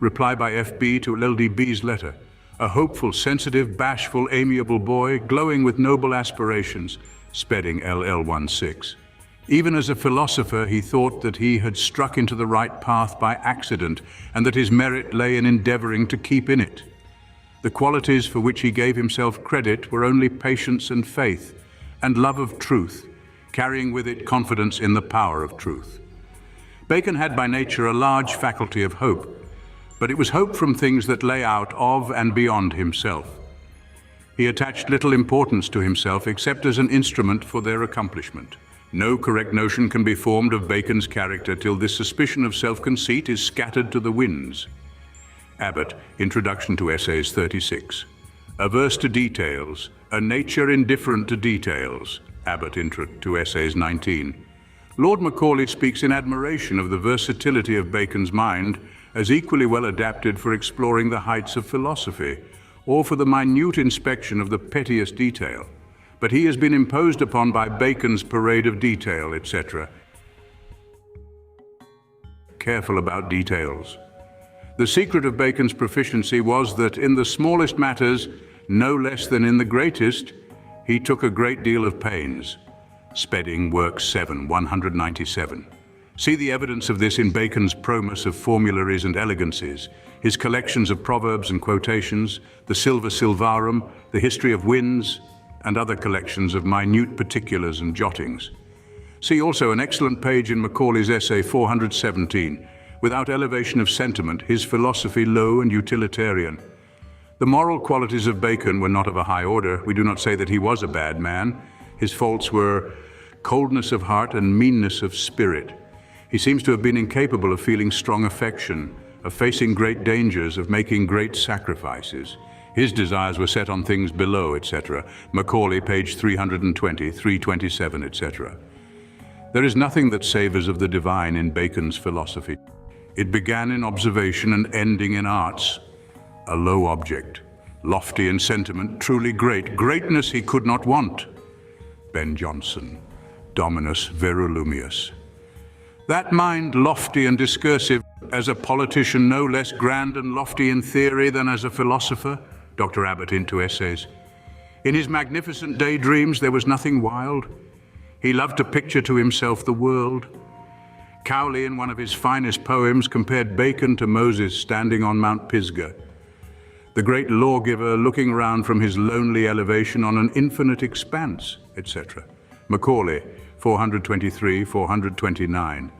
Reply by F.B. to L.D.B.'s letter. A hopeful, sensitive, bashful, amiable boy, glowing with noble aspirations, Spedding, LL 16. Even as a philosopher, he thought that he had struck into the right path by accident, and that his merit lay in endeavoring to keep in it. The qualities for which he gave himself credit were only patience and faith, and love of truth, carrying with it confidence in the power of truth. Bacon had by nature a large faculty of hope, but it was hope from things that lay out of and beyond himself. He attached little importance to himself except as an instrument for their accomplishment. No correct notion can be formed of Bacon's character till this suspicion of self-conceit is scattered to the winds. Abbott, Introduction to Essays 36. Averse to details, a nature indifferent to details. Abbott, Intro to Essays 19. Lord Macaulay speaks in admiration of the versatility of Bacon's mind as equally well adapted for exploring the heights of philosophy, or for the minute inspection of the pettiest detail. But he has been imposed upon by Bacon's parade of detail, etc. Careful about details. The secret of Bacon's proficiency was that in the smallest matters, no less than in the greatest, he took a great deal of pains. Spedding, Work 7, 197. See the evidence of this in Bacon's Promus of Formularies and Elegancies, his collections of proverbs and quotations, the Silva Silvarum, the History of Winds, and other collections of minute particulars and jottings. See also an excellent page in Macaulay's essay 417, Without Elevation of Sentiment, His Philosophy Low and Utilitarian. The moral qualities of Bacon were not of a high order. We do not say that he was a bad man. His faults were coldness of heart and meanness of spirit. He seems to have been incapable of feeling strong affection, of facing great dangers, of making great sacrifices. His desires were set on things below, etc. Macaulay, page 320, 327, etc. There is nothing that savors of the divine in Bacon's philosophy. It began in observation and ending in arts. A low object, lofty in sentiment, truly great. Greatness he could not want. Ben Jonson, Dominus Verulumius. That mind lofty and discursive, as a politician no less grand and lofty in theory than as a philosopher, Dr. Abbott into Essays. In his magnificent daydreams there was nothing wild. He loved to picture to himself the world. Cowley, in one of his finest poems, compared Bacon to Moses standing on Mount Pisgah, the great lawgiver looking around from his lonely elevation on an infinite expanse, etc. Macaulay, 423, 429.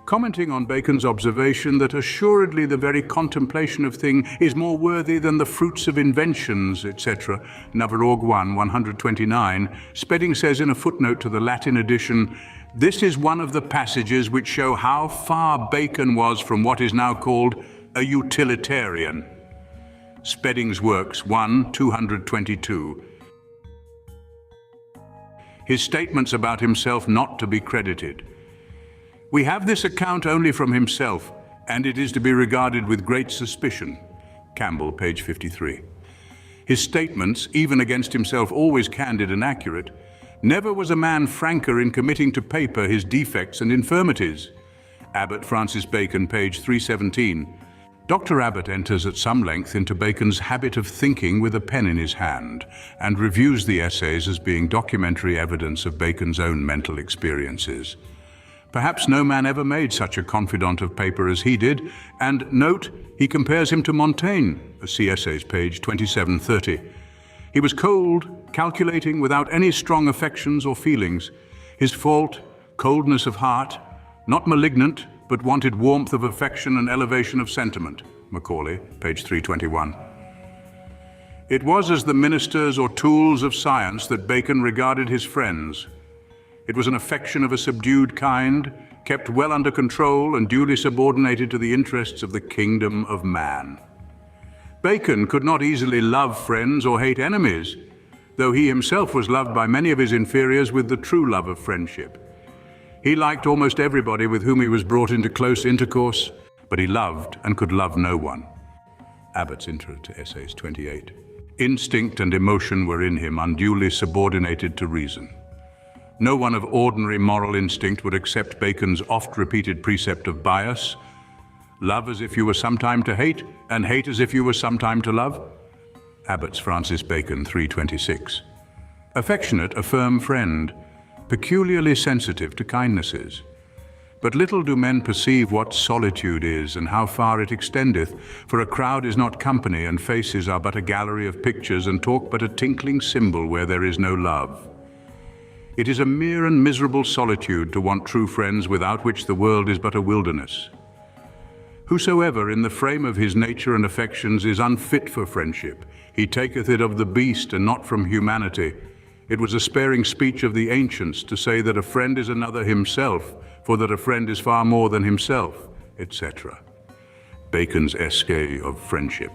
Commenting on Bacon's observation that assuredly the very contemplation of thing is more worthy than the fruits of inventions, etc. Navarorg 1, 129, Spedding says in a footnote to the Latin edition, this is one of the passages which show how far Bacon was from what is now called a utilitarian. Spedding's Works 1, 222. His statements about himself not to be credited. We have this account only from himself, and it is to be regarded with great suspicion. Campbell, page 53. His statements, even against himself always candid and accurate, never was a man franker in committing to paper his defects and infirmities. Abbott, Francis Bacon, page 317. Dr. Abbott enters at some length into Bacon's habit of thinking with a pen in his hand, and reviews the essays as being documentary evidence of Bacon's own mental experiences. Perhaps no man ever made such a confidant of paper as he did, and note, he compares him to Montaigne, see Essays, page 2730. He was cold, calculating, without any strong affections or feelings. His fault, coldness of heart, not malignant, but wanted warmth of affection and elevation of sentiment. Macaulay, page 321. It was as the ministers or tools of science that Bacon regarded his friends. It was an affection of a subdued kind, kept well under control and duly subordinated to the interests of the kingdom of man. Bacon could not easily love friends or hate enemies, though he himself was loved by many of his inferiors with the true love of friendship. He liked almost everybody with whom he was brought into close intercourse, but he loved and could love no one. Abbott's Intro to Essays 28. Instinct and emotion were in him, unduly subordinated to reason. No one of ordinary moral instinct would accept Bacon's oft-repeated precept of bias. Love as if you were sometime to hate, and hate as if you were sometime to love. Abbott's Francis Bacon, 326. Affectionate, a firm friend, peculiarly sensitive to kindnesses. But little do men perceive what solitude is, and how far it extendeth, for a crowd is not company, and faces are but a gallery of pictures, and talk but a tinkling cymbal where there is no love. It is a mere and miserable solitude to want true friends, without which the world is but a wilderness. Whosoever in the frame of his nature and affections is unfit for friendship, he taketh it of the beast and not from humanity. It was a sparing speech of the ancients to say that a friend is another himself, for that a friend is far more than himself, etc. Bacon's essay of friendship.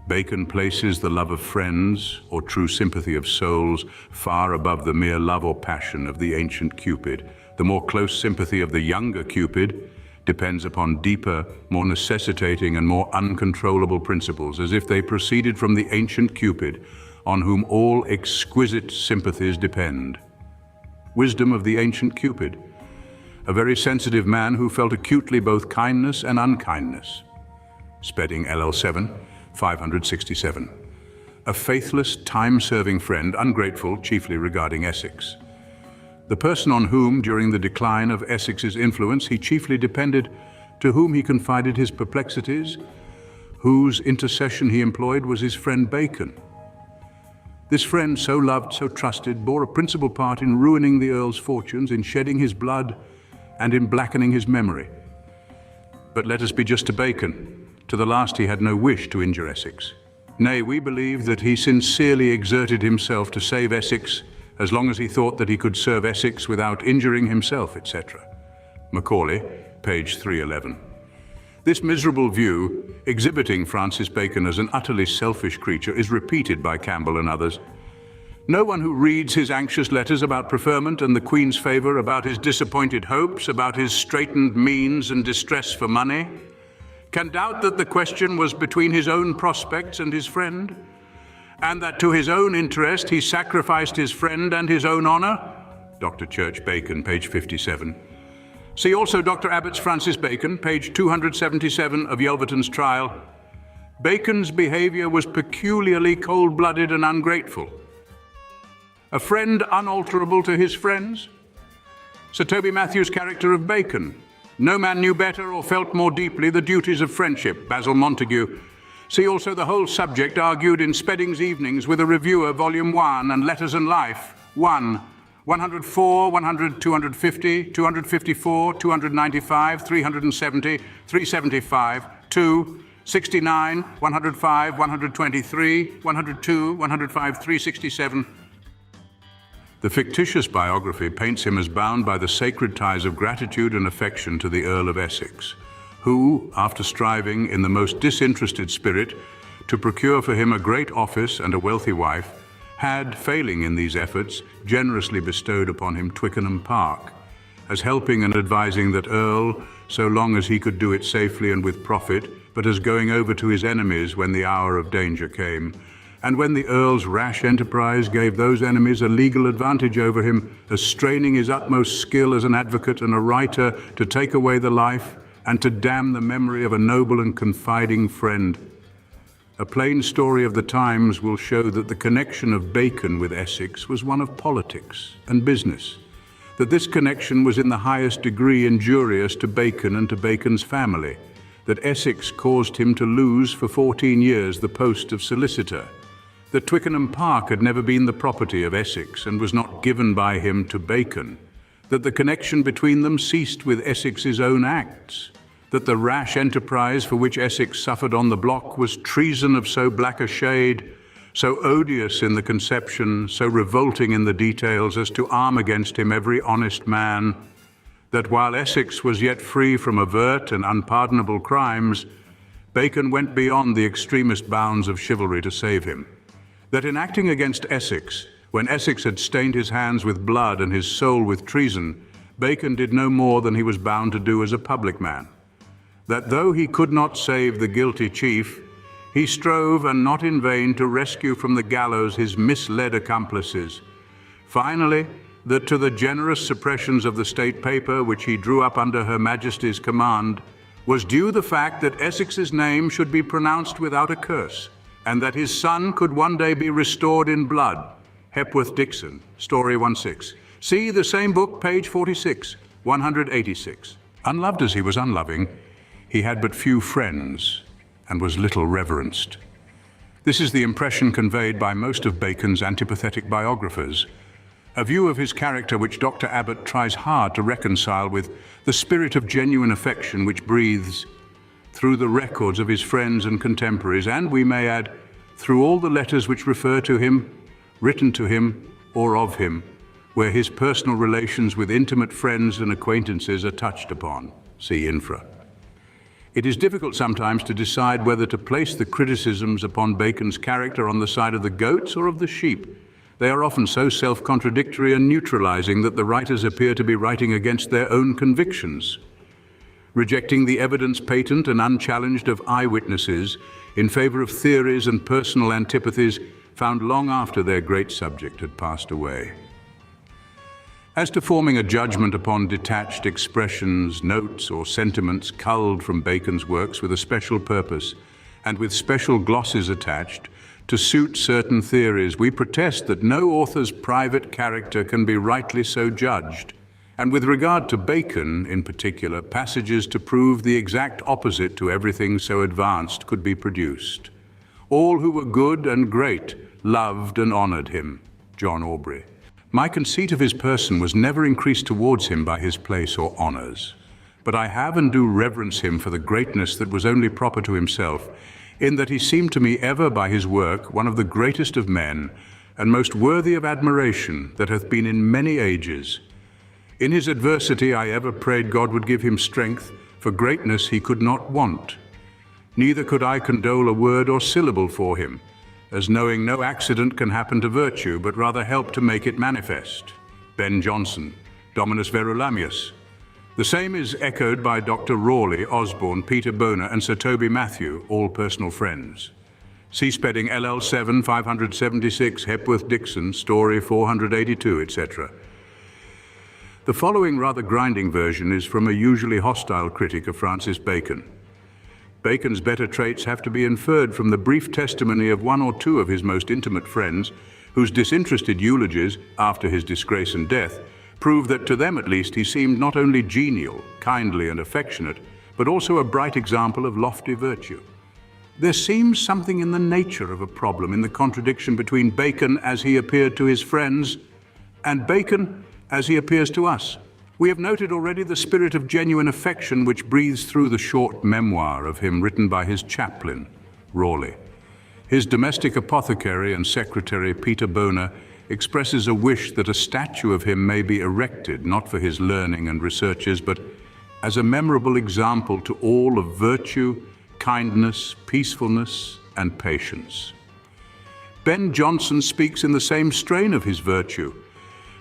Bacon places the love of friends, or true sympathy of souls, far above the mere love or passion of the ancient Cupid. The more close sympathy of the younger Cupid depends upon deeper, more necessitating and more uncontrollable principles, as if they proceeded from the ancient Cupid, on whom all exquisite sympathies depend. Wisdom of the ancient Cupid. A very sensitive man who felt acutely both kindness and unkindness. Spedding LL7, 567. A faithless, time-serving friend, ungrateful, chiefly regarding Essex. The person on whom, during the decline of Essex's influence, he chiefly depended, to whom he confided his perplexities, whose intercession he employed, was his friend Bacon. This friend, so loved, so trusted, bore a principal part in ruining the Earl's fortunes, in shedding his blood, and in blackening his memory. But let us be just to Bacon. To the last he had no wish to injure Essex. Nay, we believe that he sincerely exerted himself to save Essex, as long as he thought that he could serve Essex without injuring himself, etc. Macaulay, page 311. This miserable view, exhibiting Francis Bacon as an utterly selfish creature, is repeated by Campbell and others. No one who reads his anxious letters about preferment and the Queen's favour, about his disappointed hopes, about his straitened means and distress for money, can doubt that the question was between his own prospects and his friend, and that to his own interest he sacrificed his friend and his own honour. Dr. Church Bacon, page 57. See also Dr. Abbott's Francis Bacon, page 277 of Yelverton's trial. Bacon's behaviour was peculiarly cold-blooded and ungrateful. A friend unalterable to his friends. Sir Toby Matthew's character of Bacon. No man knew better or felt more deeply the duties of friendship, Basil Montague. See also the whole subject argued in Spedding's Evenings with a Reviewer, Volume 1, and Letters and Life, 1, 104, 100, 250, 254, 295, 370, 375, 2, 69, 105, 123, 102, 105, 367. The fictitious biography paints him as bound by the sacred ties of gratitude and affection to the Earl of Essex, who, after striving in the most disinterested spirit to procure for him a great office and a wealthy wife, had, failing in these efforts, generously bestowed upon him Twickenham Park, as helping and advising that Earl, so long as he could do it safely and with profit, but as going over to his enemies when the hour of danger came, and when the Earl's rash enterprise gave those enemies a legal advantage over him, as straining his utmost skill as an advocate and a writer to take away the life and to damn the memory of a noble and confiding friend. A plain story of the times will show that the connection of Bacon with Essex was one of politics and business, that this connection was in the highest degree injurious to Bacon and to Bacon's family, that Essex caused him to lose for 14 years the post of solicitor, that Twickenham Park had never been the property of Essex and was not given by him to Bacon, that the connection between them ceased with Essex's own acts, that the rash enterprise for which Essex suffered on the block was treason of so black a shade, so odious in the conception, so revolting in the details as to arm against him every honest man, that while Essex was yet free from overt and unpardonable crimes, Bacon went beyond the extremest bounds of chivalry to save him, that in acting against Essex, when Essex had stained his hands with blood and his soul with treason, Bacon did no more than he was bound to do as a public man, that though he could not save the guilty chief, he strove, and not in vain, to rescue from the gallows his misled accomplices. Finally, that to the generous suppressions of the state paper which he drew up under Her Majesty's command was due the fact that Essex's name should be pronounced without a curse, and that his son could one day be restored in blood. Hepworth Dixon, Story 16. See the same book, page 46, 186. Unloved as he was unloving, he had but few friends and was little reverenced. This is the impression conveyed by most of Bacon's antipathetic biographers, a view of his character which Dr. Abbott tries hard to reconcile with the spirit of genuine affection which breathes through the records of his friends and contemporaries, and, we may add, through all the letters which refer to him, written to him, or of him, where his personal relations with intimate friends and acquaintances are touched upon. See infra. It is difficult sometimes to decide whether to place the criticisms upon Bacon's character on the side of the goats or of the sheep. They are often so self-contradictory and neutralizing that the writers appear to be writing against their own convictions, rejecting the evidence patent and unchallenged of eyewitnesses in favor of theories and personal antipathies found long after their great subject had passed away. As to forming a judgment upon detached expressions, notes, or sentiments culled from Bacon's works with a special purpose, and with special glosses attached, to suit certain theories, we protest that no author's private character can be rightly so judged. And with regard to Bacon, in particular, passages to prove the exact opposite to everything so advanced could be produced. All who were good and great loved and honored him. John Aubrey. My conceit of his person was never increased towards him by his place or honors, but I have and do reverence him for the greatness that was only proper to himself, in that he seemed to me ever by his work one of the greatest of men, and most worthy of admiration that hath been in many ages. In his adversity I ever prayed God would give him strength, for greatness he could not want. Neither could I condole a word or syllable for him, as knowing no accident can happen to virtue, but rather help to make it manifest. Ben Jonson, Dominus Verulamius. The same is echoed by Dr. Rawley, Osborne, Peter Boner, and Sir Toby Matthew, all personal friends. C. Spedding, LL 7, 576, Hepworth Dixon, Story 482, etc. The following rather grinding version is from a usually hostile critic of Francis Bacon. Bacon's better traits have to be inferred from the brief testimony of one or two of his most intimate friends, whose disinterested eulogies, after his disgrace and death, prove that to them at least he seemed not only genial, kindly and affectionate, but also a bright example of lofty virtue. There seems something in the nature of a problem in the contradiction between Bacon as he appeared to his friends and Bacon as he appears to us. We have noted already the spirit of genuine affection which breathes through the short memoir of him written by his chaplain, Rawley. His domestic apothecary and secretary, Peter Boner, expresses a wish that a statue of him may be erected, not for his learning and researches, but as a memorable example to all of virtue, kindness, peacefulness, and patience. Ben Jonson speaks in the same strain of his virtue.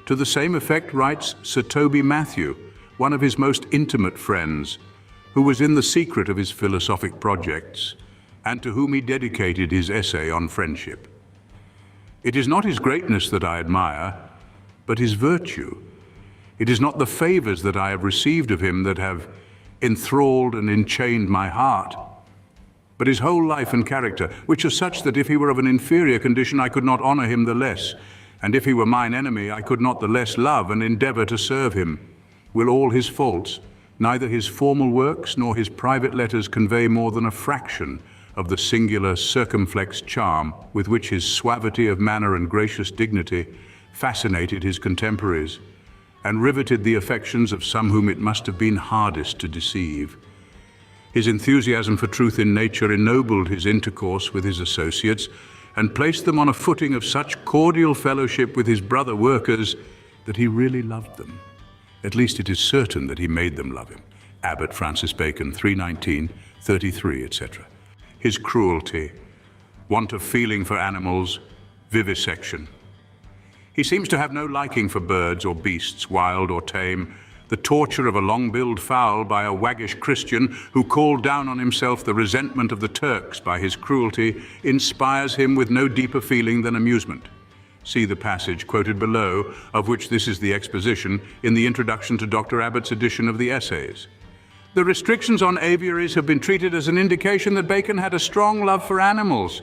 To the same effect writes Sir Toby Matthew, one of his most intimate friends, who was in the secret of his philosophic projects, and to whom he dedicated his essay on friendship. It is not his greatness that I admire, but his virtue. It is not the favors that I have received of him that have enthralled and enchained my heart, but his whole life and character, which are such that if he were of an inferior condition, I could not honor him the less, and if he were mine enemy, I could not the less love and endeavor to serve him. Will all his faults, neither his formal works nor his private letters convey more than a fraction of the singular circumflex charm with which his suavity of manner and gracious dignity fascinated his contemporaries, and riveted the affections of some whom it must have been hardest to deceive. His enthusiasm for truth in nature ennobled his intercourse with his associates, and placed them on a footing of such cordial fellowship with his brother workers that he really loved them. At least it is certain that he made them love him. Abbot Francis Bacon, 319, 33, etc. His cruelty, want of feeling for animals, vivisection. He seems to have no liking for birds or beasts, wild or tame. The torture of a long-billed fowl by a waggish Christian who called down on himself the resentment of the Turks by his cruelty inspires him with no deeper feeling than amusement. See the passage quoted below, of which this is the exposition, in the introduction to Dr. Abbott's edition of the Essays. The restrictions on aviaries have been treated as an indication that Bacon had a strong love for animals,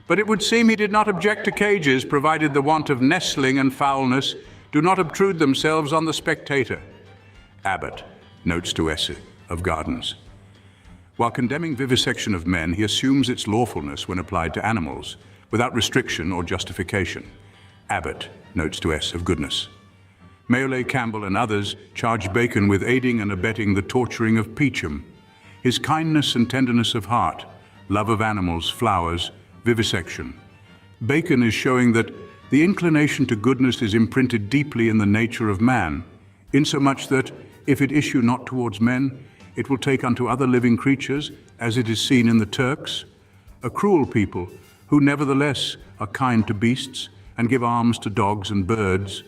but it would seem he did not object to cages, provided the want of nestling and foulness do not obtrude themselves on the spectator. Abbott, Notes to Essex of Gardens. While condemning vivisection of men, he assumes its lawfulness when applied to animals, without restriction or justification. Abbott, Notes to S of Goodness. Mayole, Campbell, and others charge Bacon with aiding and abetting the torturing of Peacham. His kindness and tenderness of heart, love of animals, flowers, vivisection. Bacon is showing that the inclination to goodness is imprinted deeply in the nature of man, insomuch that, if it issue not towards men, it will take unto other living creatures, as it is seen in the Turks, a cruel people, who nevertheless are kind to beasts, and give alms to dogs and birds.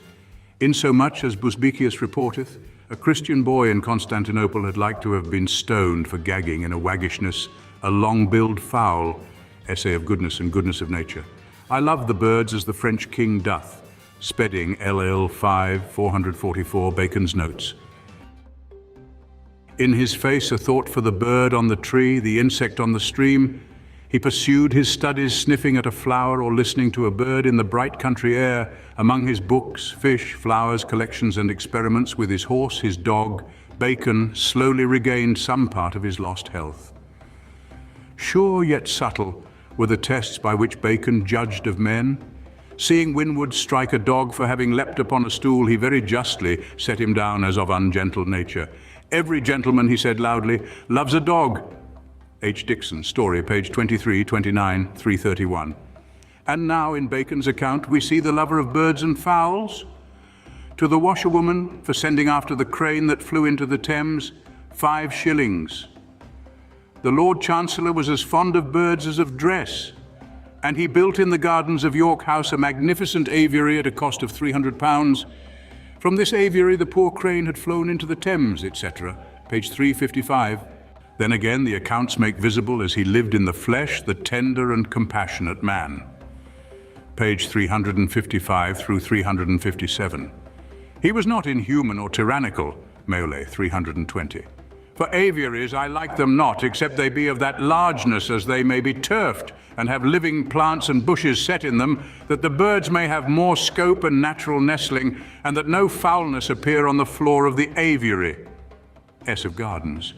Insomuch as Busbicius reporteth, a Christian boy in Constantinople had like to have been stoned for gagging in a waggishness a long-billed fowl. Essay of Goodness and Goodness of Nature. I love the birds as the French king doth. Spedding LL 5, 444, Bacon's Notes. In his face a thought for the bird on the tree, the insect on the stream. He pursued his studies, sniffing at a flower or listening to a bird in the bright country air, among his books, fish, flowers, collections and experiments with his horse, his dog. Bacon slowly regained some part of his lost health. Sure yet subtle were the tests by which Bacon judged of men. Seeing Winwood strike a dog for having leapt upon a stool, he very justly set him down as of ungentle nature. Every gentleman, he said loudly, loves a dog. H. Dixon, Story, page 23, 29, 331. And now in Bacon's account we see the lover of birds and fowls. To the washerwoman for sending after the crane that flew into the Thames, 5 shillings. The Lord Chancellor was as fond of birds as of dress, and he built in the gardens of York House a magnificent aviary at a cost of £300. From this aviary the poor crane had flown into the Thames, etc. Page 355. Then again the accounts make visible as he lived in the flesh the tender and compassionate man. Page 355 through 357. He was not inhuman or tyrannical, Mole 320. For aviaries I like them not, except they be of that largeness as they may be turfed, and have living plants and bushes set in them, that the birds may have more scope and natural nestling, and that no foulness appear on the floor of the aviary. S. of Gardens.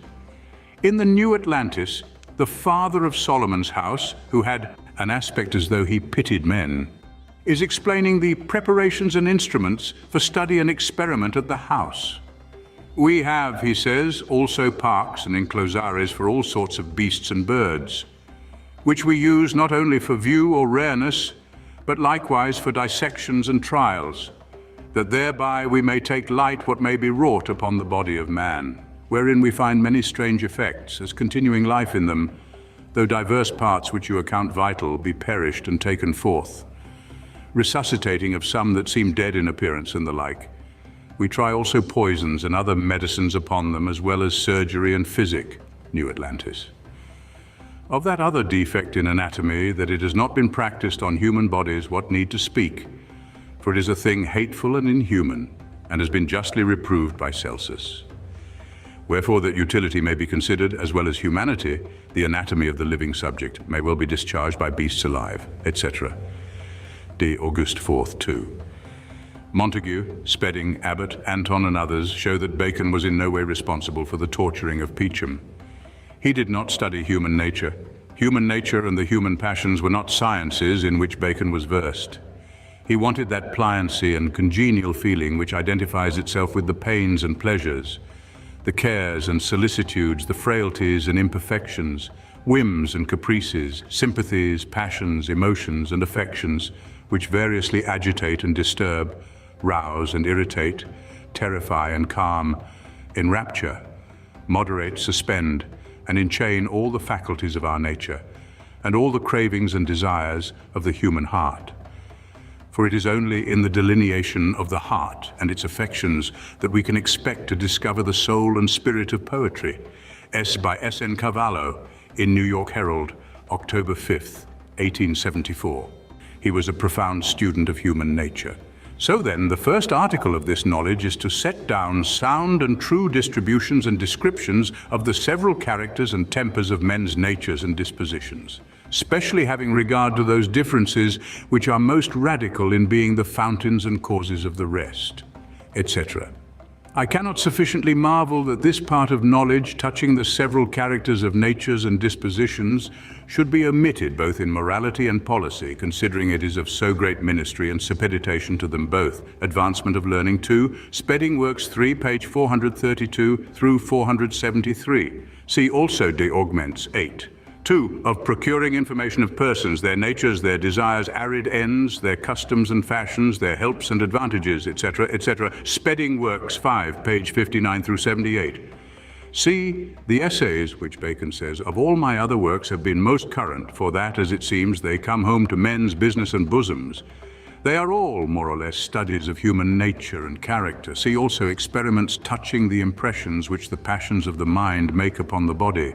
In the New Atlantis, the father of Solomon's house, who had an aspect as though he pitied men, is explaining the preparations and instruments for study and experiment at the house. We have, he says, also parks and enclosaries for all sorts of beasts and birds, which we use not only for view or rareness, but likewise for dissections and trials, that thereby we may take light what may be wrought upon the body of man, wherein we find many strange effects, as continuing life in them, though diverse parts which you account vital be perished and taken forth, resuscitating of some that seem dead in appearance and the like. We try also poisons and other medicines upon them, as well as surgery and physic, New Atlantis. Of that other defect in anatomy, that it has not been practiced on human bodies, what need to speak? For it is a thing hateful and inhuman, and has been justly reproved by Celsus. Wherefore that utility may be considered, as well as humanity, the anatomy of the living subject may well be discharged by beasts alive, etc. D. August 4th, 2. Montague, Spedding, Abbott, Anton and others show that Bacon was in no way responsible for the torturing of Peacham. He did not study human nature. Human nature and the human passions were not sciences in which Bacon was versed. He wanted that pliancy and congenial feeling which identifies itself with the pains and pleasures, the cares and solicitudes, the frailties and imperfections, whims and caprices, sympathies, passions, emotions and affections, which variously agitate and disturb, rouse and irritate, terrify and calm, enrapture, moderate, suspend, and enchain all the faculties of our nature, and all the cravings and desires of the human heart. For it is only in the delineation of the heart and its affections that we can expect to discover the soul and spirit of poetry. S. by S. N. Cavallo, in New York Herald, October 5th, 1874. He was a profound student of human nature. So then, the first article of this knowledge is to set down sound and true distributions and descriptions of the several characters and tempers of men's natures and dispositions, specially having regard to those differences which are most radical in being the fountains and causes of the rest, etc. I cannot sufficiently marvel that this part of knowledge touching the several characters of natures and dispositions should be omitted both in morality and policy, considering it is of so great ministry and suppeditation to them both. Advancement of Learning 2, Spedding Works 3, page 432 through 473. See also De Augments 8. 2. Of procuring information of persons, their natures, their desires, arid ends, their customs and fashions, their helps and advantages, etc., etc. Spedding Works 5, page 59 through 78. See, the essays, which Bacon says, of all my other works have been most current, for that, as it seems, they come home to men's business and bosoms. They are all, more or less, studies of human nature and character. See also experiments touching the impressions which the passions of the mind make upon the body.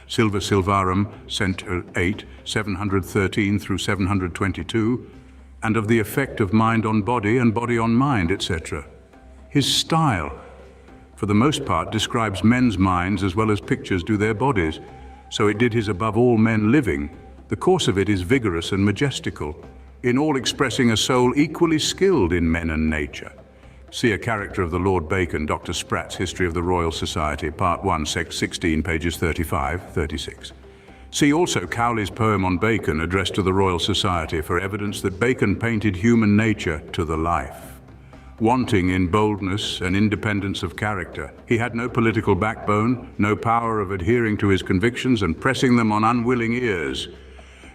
Silva Silvarum, Cent. 8, 713 through 722, and of the effect of mind on body and body on mind, etc. His style, for the most part, describes men's minds as well as pictures do their bodies, so it did his above all men living. The course of it is vigorous and majestical, in all expressing a soul equally skilled in men and nature. See A Character of the Lord Bacon, Dr. Spratt's History of the Royal Society, Part 1, Sect 16, pages 35, 36. See also Cowley's poem on Bacon, addressed to the Royal Society, for evidence that Bacon painted human nature to the life. Wanting in boldness and independence of character, he had no political backbone, no power of adhering to his convictions and pressing them on unwilling ears.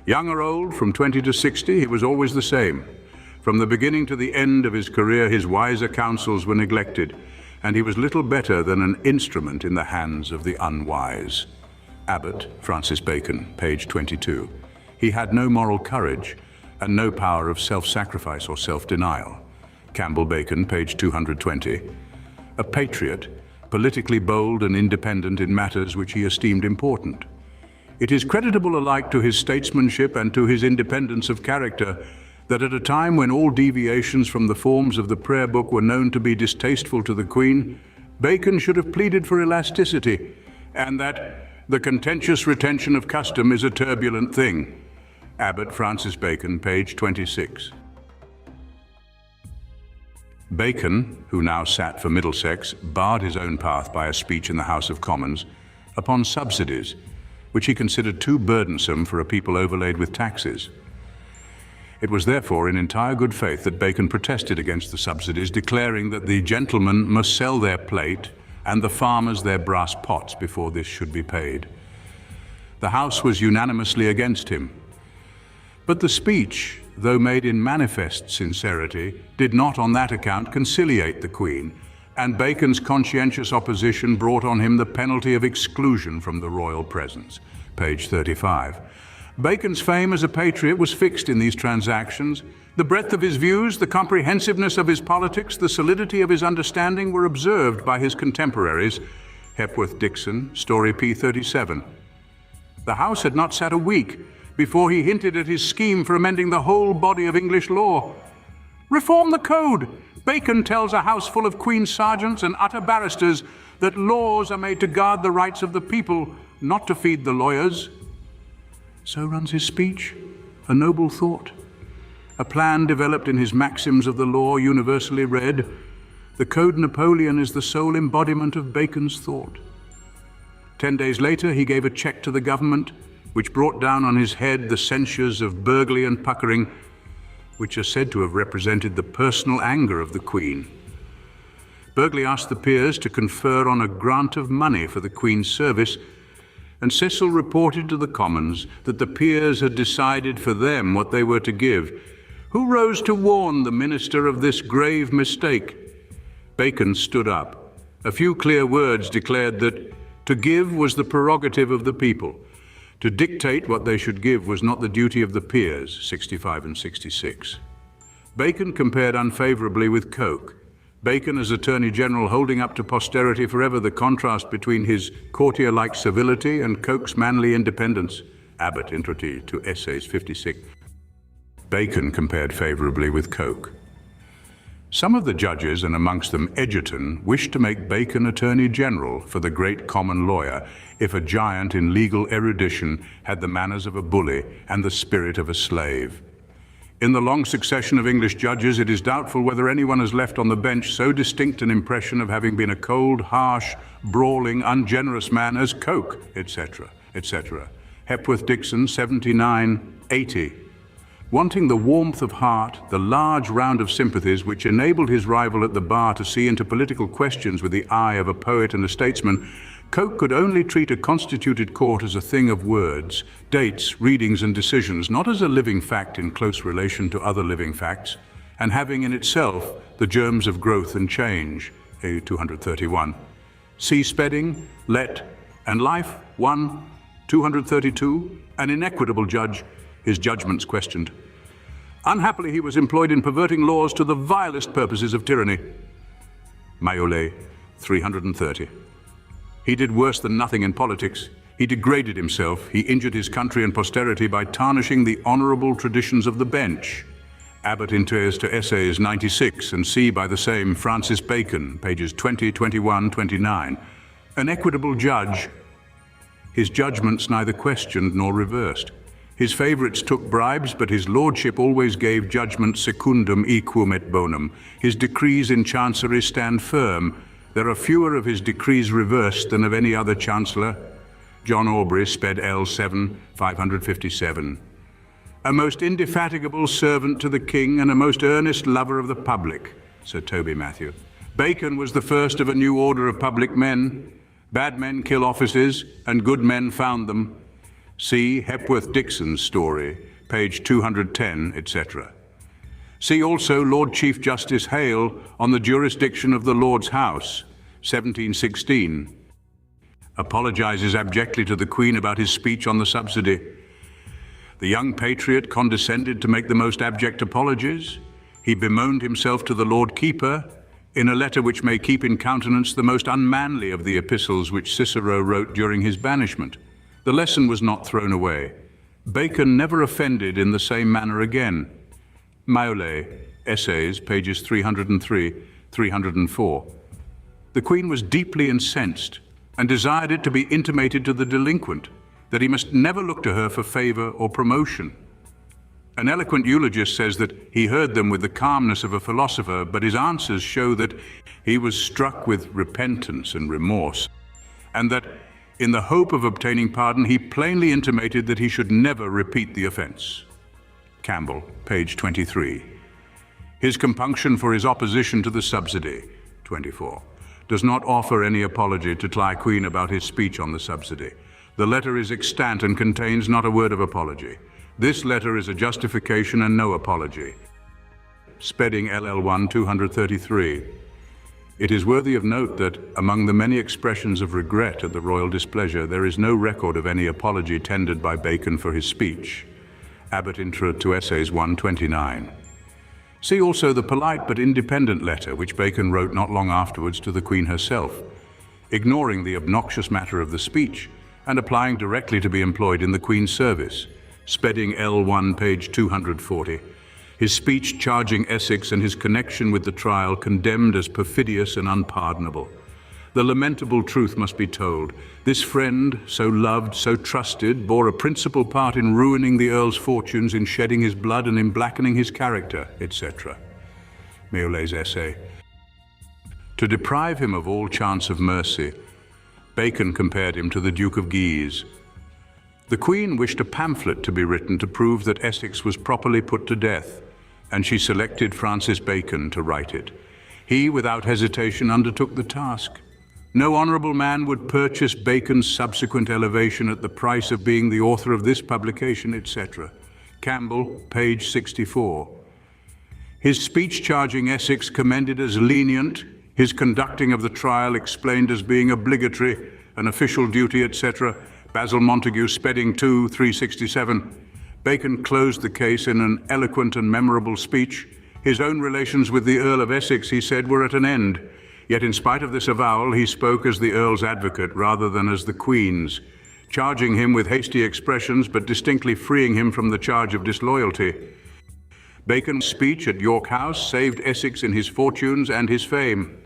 Young or old, from 20 to 60, he was always the same. From the beginning to the end of his career, his wiser counsels were neglected, and he was little better than an instrument in the hands of the unwise. Abbott, Francis Bacon, page 22. He had no moral courage and no power of self-sacrifice or self-denial. Campbell Bacon, page 220. A patriot, politically bold and independent in matters which he esteemed important. It is creditable alike to his statesmanship and to his independence of character that at a time when all deviations from the forms of the prayer book were known to be distasteful to the Queen, Bacon should have pleaded for elasticity, and that the contentious retention of custom is a turbulent thing. Abbott, Francis Bacon, page 26. Bacon, who now sat for Middlesex, barred his own path by a speech in the House of Commons upon subsidies, which he considered too burdensome for a people overlaid with taxes. It was therefore in entire good faith that Bacon protested against the subsidies, declaring that the gentlemen must sell their plate and the farmers their brass pots before this should be paid. The House was unanimously against him. But the speech, though made in manifest sincerity, did not on that account conciliate the Queen, and Bacon's conscientious opposition brought on him the penalty of exclusion from the royal presence. Page 35. Bacon's fame as a patriot was fixed in these transactions. The breadth of his views, the comprehensiveness of his politics, the solidity of his understanding were observed by his contemporaries. Hepworth Dixon, Story P37. The House had not sat a week before he hinted at his scheme for amending the whole body of English law. Reform the code. Bacon tells a house full of Queen's sergeants and utter barristers that laws are made to guard the rights of the people, not to feed the lawyers. So runs his speech, a noble thought, a plan developed in his Maxims of the Law, universally read. The Code Napoleon is the sole embodiment of Bacon's thought. 10 days later, he gave a check to the government, which brought down on his head the censures of Burghley and Puckering, which are said to have represented the personal anger of the Queen. Burghley asked the peers to confer on a grant of money for the Queen's service, and Cecil reported to the Commons that the peers had decided for them what they were to give. Who rose to warn the minister of this grave mistake? Bacon stood up. A few clear words declared that to give was the prerogative of the people. To dictate what they should give was not the duty of the peers, 65 and 66. Bacon compared unfavorably with Coke. Bacon as Attorney General holding up to posterity forever the contrast between his courtier-like civility and Coke's manly independence. Abbott, Introduction to Essays, 56. Bacon compared favorably with Coke. Some of the judges, and amongst them Egerton, wished to make Bacon Attorney General for the great common lawyer if a giant in legal erudition had the manners of a bully and the spirit of a slave. In the long succession of English judges, it is doubtful whether anyone has left on the bench so distinct an impression of having been a cold, harsh, brawling, ungenerous man as Coke, etc., etc. Hepworth Dixon, 79, 80. Wanting the warmth of heart, the large round of sympathies which enabled his rival at the bar to see into political questions with the eye of a poet and a statesman, Coke could only treat a constituted court as a thing of words, dates, readings, and decisions, not as a living fact in close relation to other living facts, and having in itself the germs of growth and change. A 231. See Spedding, Let, and Life, 1, 232, an inequitable judge, his judgments questioned. Unhappily, he was employed in perverting laws to the vilest purposes of tyranny. Mayolet, 330. He did worse than nothing in politics. He degraded himself. He injured his country and posterity by tarnishing the honorable traditions of the bench. Abbott Interest to Essays 96, and see by the same Francis Bacon, pages 20, 21, 29. An equitable judge. His judgments neither questioned nor reversed. His favourites took bribes, but his lordship always gave judgment secundum equum et bonum. His decrees in chancery stand firm. There are fewer of his decrees reversed than of any other chancellor. John Aubrey, Sped L. 7, 557. A most indefatigable servant to the king and a most earnest lover of the public, Sir Toby Matthew. Bacon was the first of a new order of public men. Bad men kill offices, and good men found them. See Hepworth Dixon's story, page 210, etc. See also Lord Chief Justice Hale on the jurisdiction of the Lord's House, 1716. Apologizes abjectly to the Queen about his speech on the subsidy. The young patriot condescended to make the most abject apologies. He bemoaned himself to the Lord Keeper in a letter which may keep in countenance the most unmanly of the epistles which Cicero wrote during his banishment. The lesson was not thrown away. Bacon never offended in the same manner again. Maulet, Essays, pages 303, 304. The Queen was deeply incensed and desired it to be intimated to the delinquent that he must never look to her for favor or promotion. An eloquent eulogist says that he heard them with the calmness of a philosopher, but his answers show that he was struck with repentance and remorse, and that in the hope of obtaining pardon, he plainly intimated that he should never repeat the offense. Campbell, page 23. His compunction for his opposition to the subsidy, 24, does not offer any apology to Tly Queen about his speech on the subsidy. The letter is extant and contains not a word of apology. This letter is a justification and no apology. Spedding LL1 233. It is worthy of note that among the many expressions of regret at the royal displeasure, there is no record of any apology tendered by Bacon for his speech. Abbott Intro to Essays 129. See also the polite but independent letter which Bacon wrote not long afterwards to the Queen herself, ignoring the obnoxious matter of the speech and applying directly to be employed in the Queen's service. Spedding L1, page 240. His speech charging Essex and his connection with the trial condemned as perfidious and unpardonable. The lamentable truth must be told. This friend, so loved, so trusted, bore a principal part in ruining the Earl's fortunes, in shedding his blood and in blackening his character, etc. Maulet's essay. To deprive him of all chance of mercy, Bacon compared him to the Duke of Guise. The Queen wished a pamphlet to be written to prove that Essex was properly put to death, and she selected Francis Bacon to write it. He, without hesitation, undertook the task. No honourable man would purchase Bacon's subsequent elevation at the price of being the author of this publication, etc. Campbell, page 64. His speech charging Essex commended as lenient, his conducting of the trial explained as being obligatory, an official duty, etc. Basil Montague, Spedding 2, 367. Bacon closed the case in an eloquent and memorable speech. His own relations with the Earl of Essex, he said, were at an end. Yet in spite of this avowal, he spoke as the Earl's advocate rather than as the Queen's, charging him with hasty expressions but distinctly freeing him from the charge of disloyalty. Bacon's speech at York House saved Essex in his fortunes and his fame.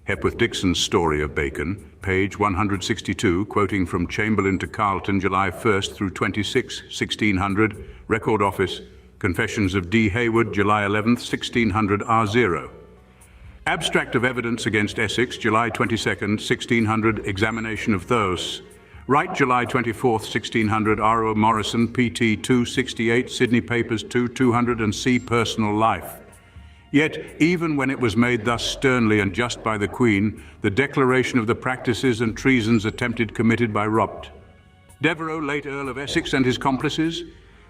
Hepworth Dixon's story of Bacon, page 162, quoting from Chamberlain to Carlton, July 1st through 26, 1600, Record Office, Confessions of D. Hayward, July 11th, 1600, R0. Abstract of evidence against Essex, July 22nd, 1600, examination of those. Wright, July 24th, 1600, R.O. Morrison, P.T. 268, Sydney Papers 2, 200, and C. Personal Life. Yet, even when it was made thus sternly and just by the Queen, the declaration of the practices and treasons attempted committed by Ropt. Devereux, late Earl of Essex, and his complices,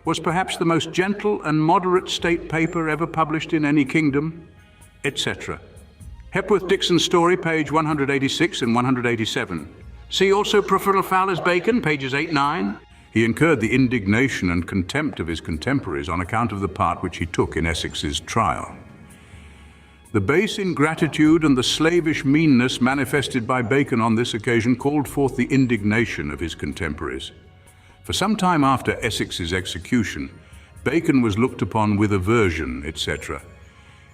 was perhaps the most gentle and moderate state paper ever published in any kingdom, etc. Hepworth Dixon's story, page 186 and 187. See also Professional Fowler's Bacon, pages 8-9. He incurred the indignation and contempt of his contemporaries on account of the part which he took in Essex's trial. The base ingratitude and the slavish meanness manifested by Bacon on this occasion called forth the indignation of his contemporaries. For some time after Essex's execution, Bacon was looked upon with aversion, etc.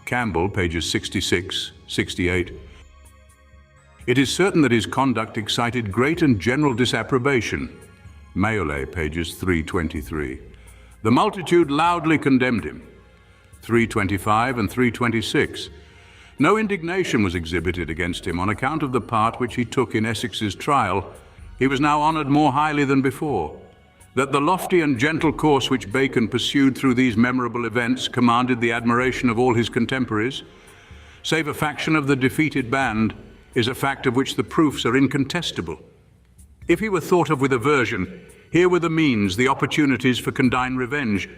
Campbell, pages 66, 68. It is certain that his conduct excited great and general disapprobation. Mayole, pages 323. The multitude loudly condemned him. 325 and 326. No indignation was exhibited against him on account of the part which he took in Essex's trial. He was now honoured more highly than before. That the lofty and gentle course which Bacon pursued through these memorable events commanded the admiration of all his contemporaries, save a faction of the defeated band, is a fact of which the proofs are incontestable. If he were thought of with aversion, here were the means, the opportunities for condign revenge.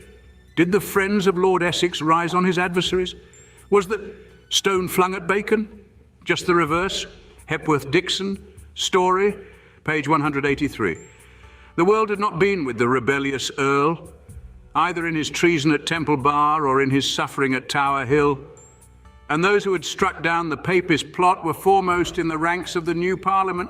Did the friends of Lord Essex rise on his adversaries? Was the stone flung at Bacon? Just the reverse. Hepworth Dixon, Story, page 183. The world had not been with the rebellious Earl, either in his treason at Temple Bar or in his suffering at Tower Hill. And those who had struck down the Papist plot were foremost in the ranks of the new Parliament.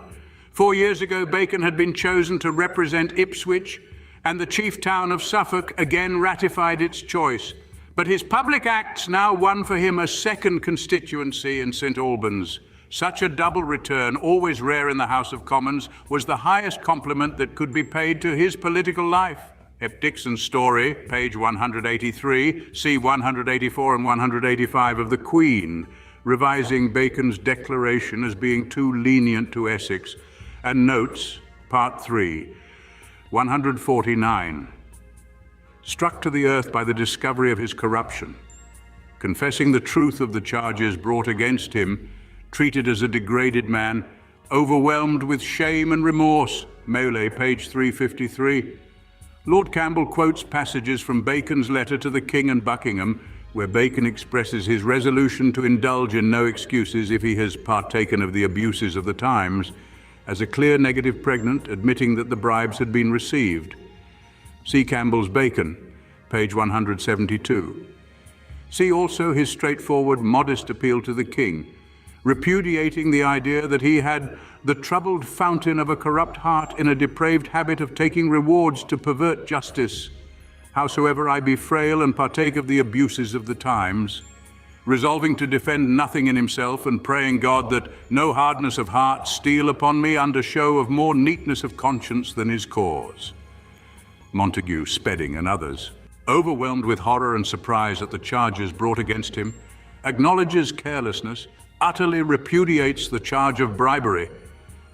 4 years ago, Bacon had been chosen to represent Ipswich, and the chief town of Suffolk again ratified its choice. But his public acts now won for him a second constituency in St Albans. Such a double return, always rare in the House of Commons, was the highest compliment that could be paid to his political life. Hep Dixon's Story, page 183, see 184 and 185 of the Queen, revising Bacon's declaration as being too lenient to Essex, and notes, part 3, 149. Struck to the earth by the discovery of his corruption, confessing the truth of the charges brought against him, treated as a degraded man, overwhelmed with shame and remorse, Mayole, page 353. Lord Campbell quotes passages from Bacon's letter to the King and Buckingham, where Bacon expresses his resolution to indulge in no excuses if he has partaken of the abuses of the times, as a clear negative pregnant, admitting that the bribes had been received. See Campbell's Bacon, page 172. See also his straightforward, modest appeal to the King, repudiating the idea that he had the troubled fountain of a corrupt heart in a depraved habit of taking rewards to pervert justice. Howsoever I be frail and partake of the abuses of the times, resolving to defend nothing in himself and praying God that no hardness of heart steal upon me under show of more neatness of conscience than his cause. Montague, Spedding, and others, overwhelmed with horror and surprise at the charges brought against him, acknowledges carelessness, utterly repudiates the charge of bribery,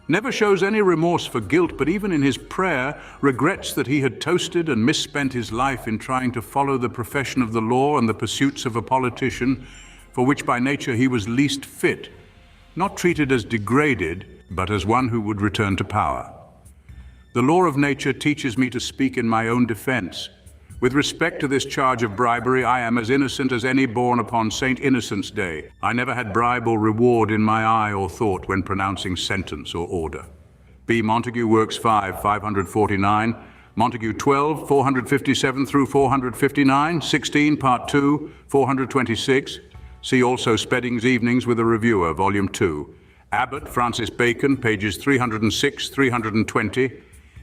never shows any remorse for guilt, but even in his prayer regrets that he had toasted and misspent his life in trying to follow the profession of the law and the pursuits of a politician, for which by nature he was least fit, not treated as degraded, but as one who would return to power. The law of nature teaches me to speak in my own defense. With respect to this charge of bribery, I am as innocent as any born upon St. Innocent's Day. I never had bribe or reward in my eye or thought when pronouncing sentence or order. B. Montague, Works 5, 549, Montague 12, 457 through 459, 16, Part 2, 426. See also Spedding's Evenings with a Reviewer, Volume 2. Abbott, Francis Bacon, pages 306, 320.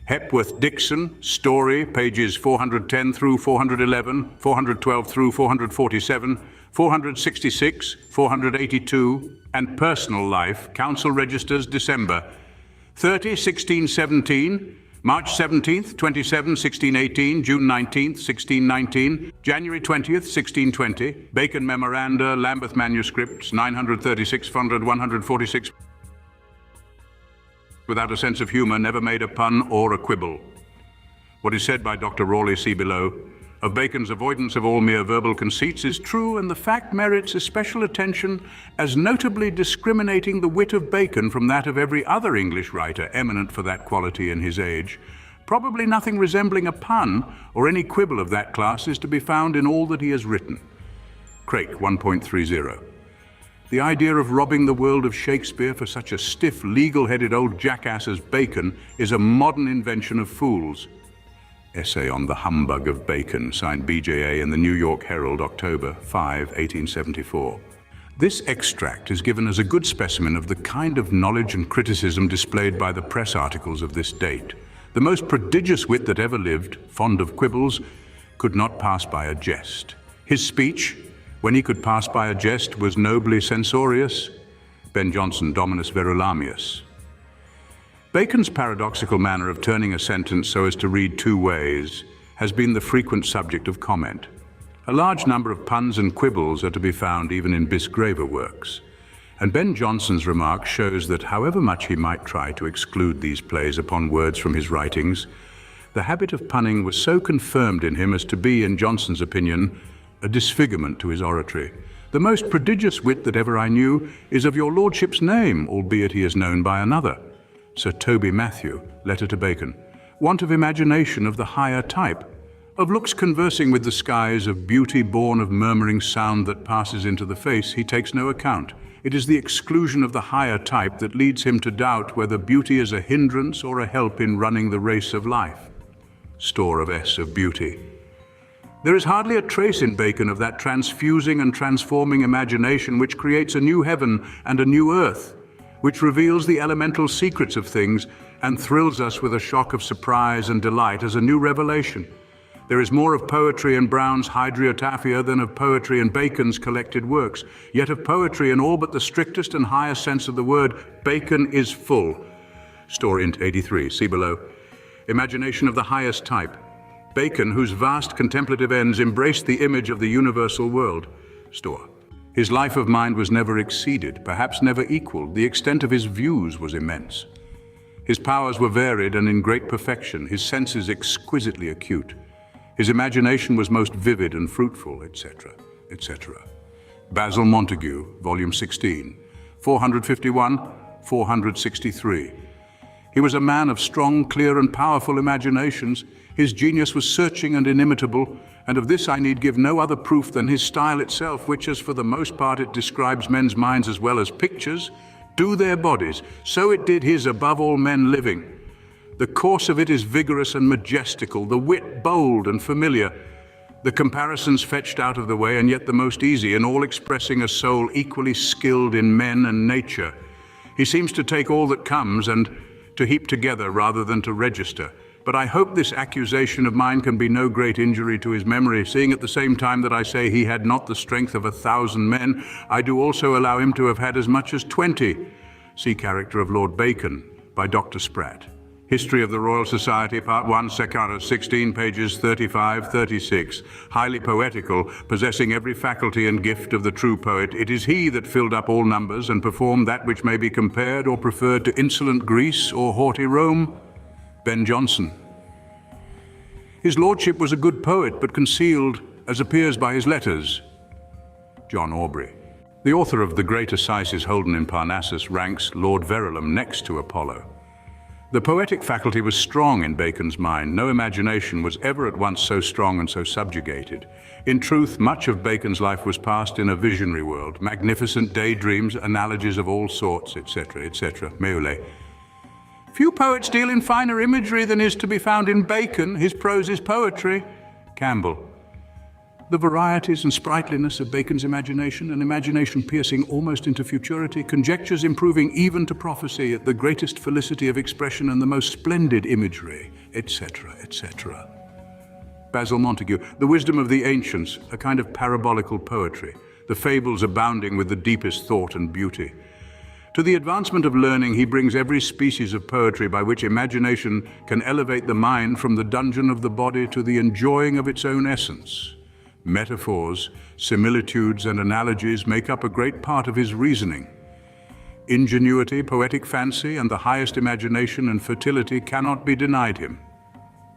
Hepworth Dixon, Story, pages 410 through 411, 412 through 447, 466, 482, and Personal Life, Council Registers, December 30, 1617, March 17th, 27, 1618, June 19th, 1619, January 20th, 1620, Bacon Memoranda, Lambeth Manuscripts, 936, 146. Without a sense of humour, never made a pun or a quibble. What is said by Dr. Rawley, see below, of Bacon's avoidance of all mere verbal conceits is true, and the fact merits especial attention as notably discriminating the wit of Bacon from that of every other English writer eminent for that quality in his age. Probably nothing resembling a pun or any quibble of that class is to be found in all that he has written. Craik, 1.30. The idea of robbing the world of Shakespeare for such a stiff, legal-headed old jackass as Bacon is a modern invention of fools. Essay on the Humbug of Bacon, signed BJA in the New York Herald, October 5, 1874. This extract is given as a good specimen of the kind of knowledge and criticism displayed by the press articles of this date. The most prodigious wit that ever lived, fond of quibbles, could not pass by a jest. His speech, when he could pass by a jest, was nobly censorious. Ben Jonson, Dominus Verulamius. Bacon's paradoxical manner of turning a sentence so as to read two ways has been the frequent subject of comment. A large number of puns and quibbles are to be found even in bis graver works, and Ben Jonson's remark shows that however much he might try to exclude these plays upon words from his writings, the habit of punning was so confirmed in him as to be, in Jonson's opinion, a disfigurement to his oratory. The most prodigious wit that ever I knew is of your lordship's name, albeit he is known by another. Sir Toby Matthew, letter to Bacon. Want of imagination of the higher type, of looks conversing with the skies, of beauty born of murmuring sound that passes into the face, he takes no account. It is the exclusion of the higher type that leads him to doubt whether beauty is a hindrance or a help in running the race of life. Store of S of beauty. There is hardly a trace in Bacon of that transfusing and transforming imagination which creates a new heaven and a new earth, which reveals the elemental secrets of things and thrills us with a shock of surprise and delight as a new revelation. There is more of poetry in Browne's Hydriotaphia than of poetry in Bacon's collected works. Yet of poetry in all but the strictest and highest sense of the word, Bacon is full. Store int 83, see below. Imagination of the highest type. Bacon, whose vast contemplative ends embraced the image of the universal world. Store. His life of mind was never exceeded, perhaps never equaled. The extent of his views was immense. His powers were varied and in great perfection, his senses exquisitely acute. His imagination was most vivid and fruitful, etc., etc. Basil Montague, volume 16, 451, 463. He was a man of strong, clear, and powerful imaginations. His genius was searching and inimitable, and of this I need give no other proof than his style itself, which, as for the most part it describes men's minds as well as pictures, do their bodies, so it did his above all men living. The course of it is vigorous and majestical, the wit bold and familiar, the comparisons fetched out of the way and yet the most easy, in all expressing a soul equally skilled in men and nature. He seems to take all that comes and to heap together rather than to register. But I hope this accusation of mine can be no great injury to his memory, seeing at the same time that I say he had not the strength of 1,000 men, I do also allow him to have had as much as 20. See Character of Lord Bacon by Dr. Spratt. History of the Royal Society, Part 1, Secano 16, pages 35-36. Highly poetical, possessing every faculty and gift of the true poet, it is he that filled up all numbers and performed that which may be compared or preferred to insolent Greece or haughty Rome. Ben Jonson. His lordship was a good poet, but concealed, as appears by his letters. John Aubrey. The author of the great assizes holden in Parnassus ranks Lord Verulam next to Apollo. The poetic faculty was strong in Bacon's mind. No imagination was ever at once so strong and so subjugated. In truth, much of Bacon's life was passed in a visionary world, magnificent daydreams, analogies of all sorts, etc., etc. Meule. Few poets deal in finer imagery than is to be found in Bacon. His prose is poetry. Campbell. The varieties and sprightliness of Bacon's imagination, an imagination piercing almost into futurity, conjectures improving even to prophecy, at the greatest felicity of expression and the most splendid imagery, etc., etc. Basil Montague. The wisdom of the ancients, a kind of parabolical poetry, the fables abounding with the deepest thought and beauty. To the advancement of learning, he brings every species of poetry by which imagination can elevate the mind from the dungeon of the body to the enjoying of its own essence. Metaphors, similitudes, and analogies make up a great part of his reasoning. Ingenuity, poetic fancy, and the highest imagination and fertility cannot be denied him.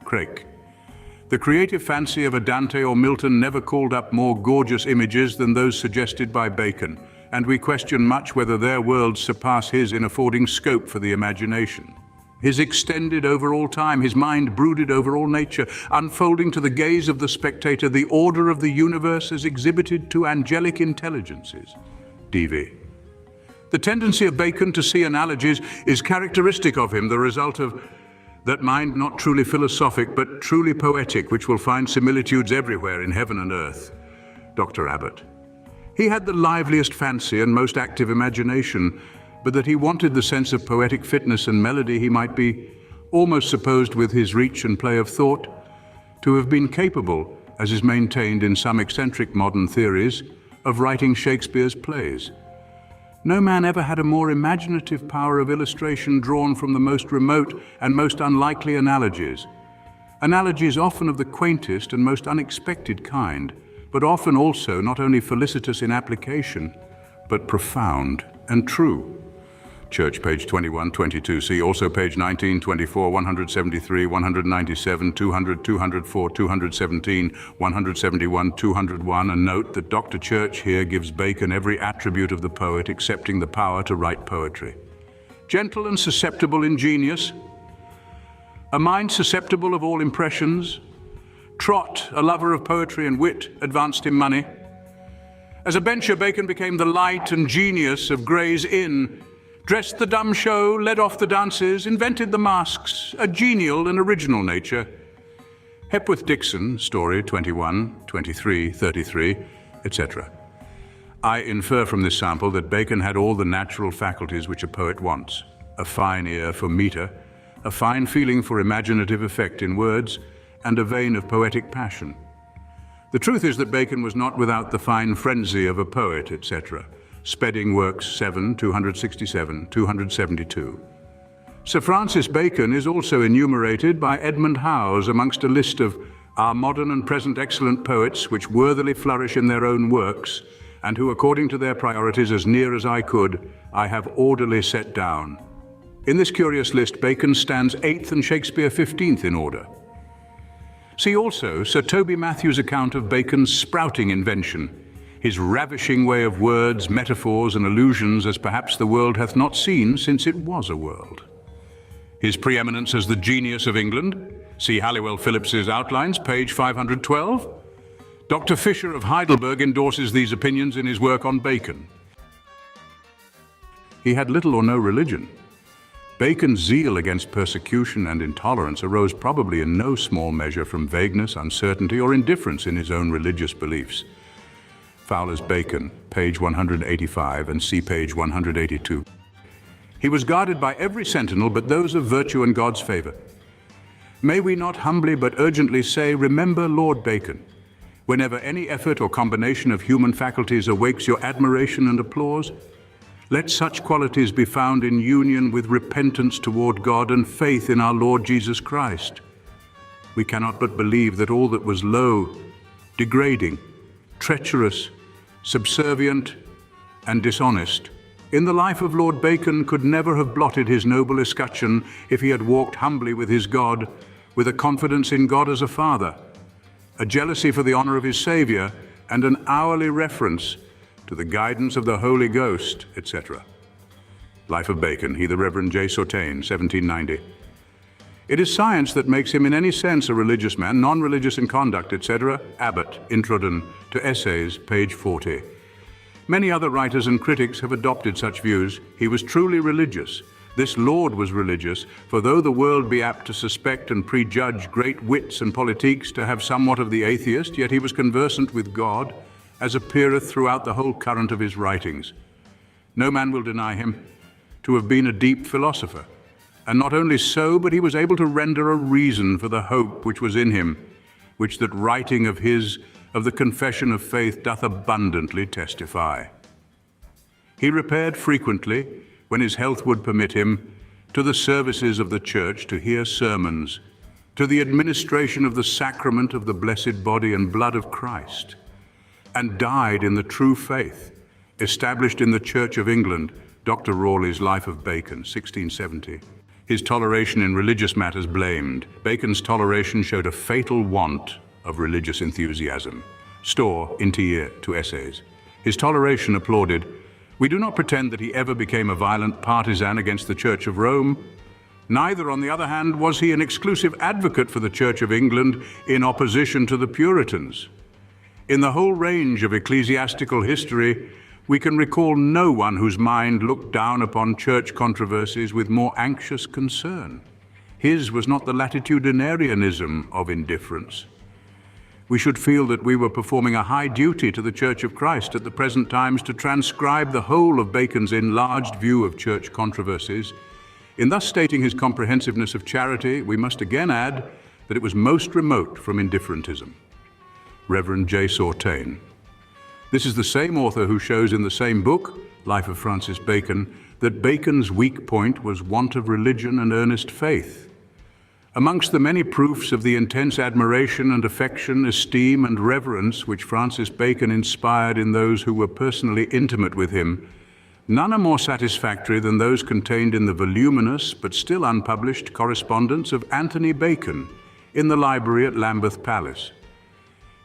Craik. The creative fancy of a Dante or Milton never called up more gorgeous images than those suggested by Bacon, and we question much whether their worlds surpass his in affording scope for the imagination. His extended over all time, his mind brooded over all nature, unfolding to the gaze of the spectator the order of the universe as exhibited to angelic intelligences. D.V. The tendency of Bacon to see analogies is characteristic of him, the result of that mind not truly philosophic but truly poetic, which will find similitudes everywhere in heaven and earth. Dr. Abbott. He had the liveliest fancy and most active imagination, but that he wanted the sense of poetic fitness and melody he might be almost supposed with his reach and play of thought to have been capable, as is maintained in some eccentric modern theories of writing Shakespeare's plays. No man ever had a more imaginative power of illustration drawn from the most remote and most unlikely analogies. Analogies often of the quaintest and most unexpected kind, but often also not only felicitous in application, but profound and true. Church, page 21, 22. See also page 19, 24, 173, 197, 200, 204, 217, 171, 201, and note that Dr. Church here gives Bacon every attribute of the poet excepting the power to write poetry. Gentle and susceptible, ingenious, a mind susceptible of all impressions. Trott, a lover of poetry and wit, advanced him money. As a bencher, Bacon became the light and genius of Gray's Inn, dressed the dumb show, led off the dances, invented the masks, a genial and original nature. Hepworth Dixon, story 21, 23, 33, etc. I infer from this sample that Bacon had all the natural faculties which a poet wants: a fine ear for meter, a fine feeling for imaginative effect in words, and a vein of poetic passion. The truth is that Bacon was not without the fine frenzy of a poet, etc. Spedding Works 7, 267, 272. Sir Francis Bacon is also enumerated by Edmund Howes amongst a list of our modern and present excellent poets which worthily flourish in their own works, and who, according to their priorities as near as I could, I have orderly set down. In this curious list, Bacon stands 8th and Shakespeare 15th in order. See also Sir Toby Matthew's account of Bacon's sprouting invention, his ravishing way of words, metaphors, and allusions as perhaps the world hath not seen since it was a world. His preeminence as the genius of England, see Halliwell Phillips's Outlines, page 512. Dr. Fisher of Heidelberg endorses these opinions in his work on Bacon. He had little or no religion. Bacon's zeal against persecution and intolerance arose probably in no small measure from vagueness, uncertainty, or indifference in his own religious beliefs. Fowler's Bacon, page 185, and see page 182. He was guarded by every sentinel but those of virtue and God's favor. May we not humbly but urgently say, remember Lord Bacon, whenever any effort or combination of human faculties awakes your admiration and applause? Let such qualities be found in union with repentance toward God and faith in our Lord Jesus Christ. We cannot but believe that all that was low, degrading, treacherous, subservient, and dishonest in the life of Lord Bacon could never have blotted his noble escutcheon if he had walked humbly with his God, with a confidence in God as a Father, a jealousy for the honor of his Savior, and an hourly reference to the guidance of the Holy Ghost, etc. Life of Bacon, he the Reverend J. Sortain, 1790. It is science that makes him in any sense a religious man, non-religious in conduct, etc. Abbott, Introduction to Essays, page 40. Many other writers and critics have adopted such views. He was truly religious. This Lord was religious, for though the world be apt to suspect and prejudge great wits and politiques to have somewhat of the atheist, yet he was conversant with God, as appeareth throughout the whole current of his writings. No man will deny him to have been a deep philosopher. And not only so, but he was able to render a reason for the hope which was in him, which that writing of his, of the confession of faith, doth abundantly testify. He repaired frequently, when his health would permit him, to the services of the church to hear sermons, to the administration of the sacrament of the blessed body and blood of Christ, and died in the true faith, established in the Church of England, Dr. Rawley's Life of Bacon, 1670. His toleration in religious matters blamed. Bacon's toleration showed a fatal want of religious enthusiasm. Storr, Interior to Essays. His toleration applauded. We do not pretend that he ever became a violent partisan against the Church of Rome. Neither, on the other hand, was he an exclusive advocate for the Church of England in opposition to the Puritans. In the whole range of ecclesiastical history, we can recall no one whose mind looked down upon church controversies with more anxious concern. His was not the latitudinarianism of indifference. We should feel that we were performing a high duty to the Church of Christ at the present times to transcribe the whole of Bacon's enlarged view of church controversies. In thus stating his comprehensiveness of charity, we must again add that it was most remote from indifferentism. Reverend J. Sortain. This is the same author who shows in the same book, Life of Francis Bacon, that Bacon's weak point was want of religion and earnest faith. Amongst the many proofs of the intense admiration and affection, esteem and reverence which Francis Bacon inspired in those who were personally intimate with him, none are more satisfactory than those contained in the voluminous but still unpublished correspondence of Anthony Bacon in the library at Lambeth Palace.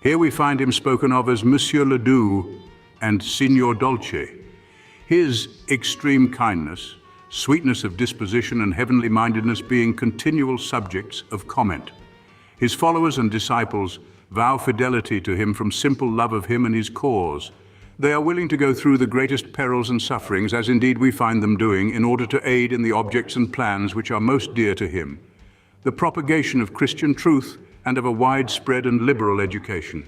Here we find him spoken of as Monsieur Ledoux and Signor Dolce. His extreme kindness, sweetness of disposition and heavenly mindedness being continual subjects of comment. His followers and disciples vow fidelity to him from simple love of him and his cause. They are willing to go through the greatest perils and sufferings, as indeed we find them doing, in order to aid in the objects and plans which are most dear to him, the propagation of Christian truth and of a widespread and liberal education.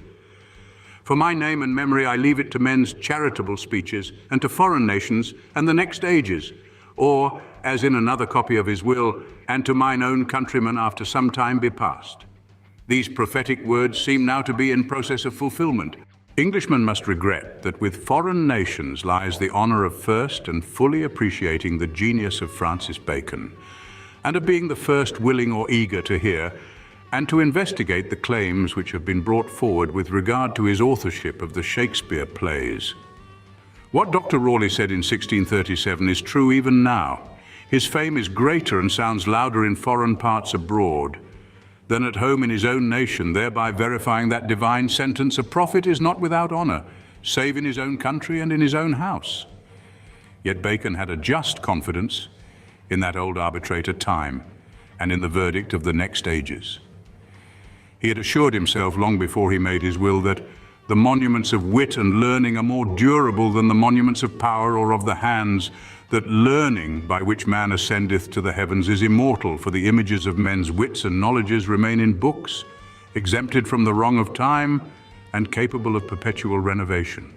For my name and memory I leave it to men's charitable speeches, and to foreign nations and the next ages, or, as in another copy of his will, and to mine own countrymen after some time be past. These prophetic words seem now to be in process of fulfillment. Englishmen must regret that with foreign nations lies the honor of first and fully appreciating the genius of Francis Bacon, and of being the first willing or eager to hear and to investigate the claims which have been brought forward with regard to his authorship of the Shakespeare plays. What Dr. Rawley said in 1637 is true even now. His fame is greater and sounds louder in foreign parts abroad than at home in his own nation, thereby verifying that divine sentence, a prophet is not without honor, save in his own country and in his own house. Yet Bacon had a just confidence in that old arbitrator time and in the verdict of the next ages. He had assured himself long before he made his will that the monuments of wit and learning are more durable than the monuments of power or of the hands, that learning by which man ascendeth to the heavens is immortal, for the images of men's wits and knowledges remain in books, exempted from the wrong of time and capable of perpetual renovation.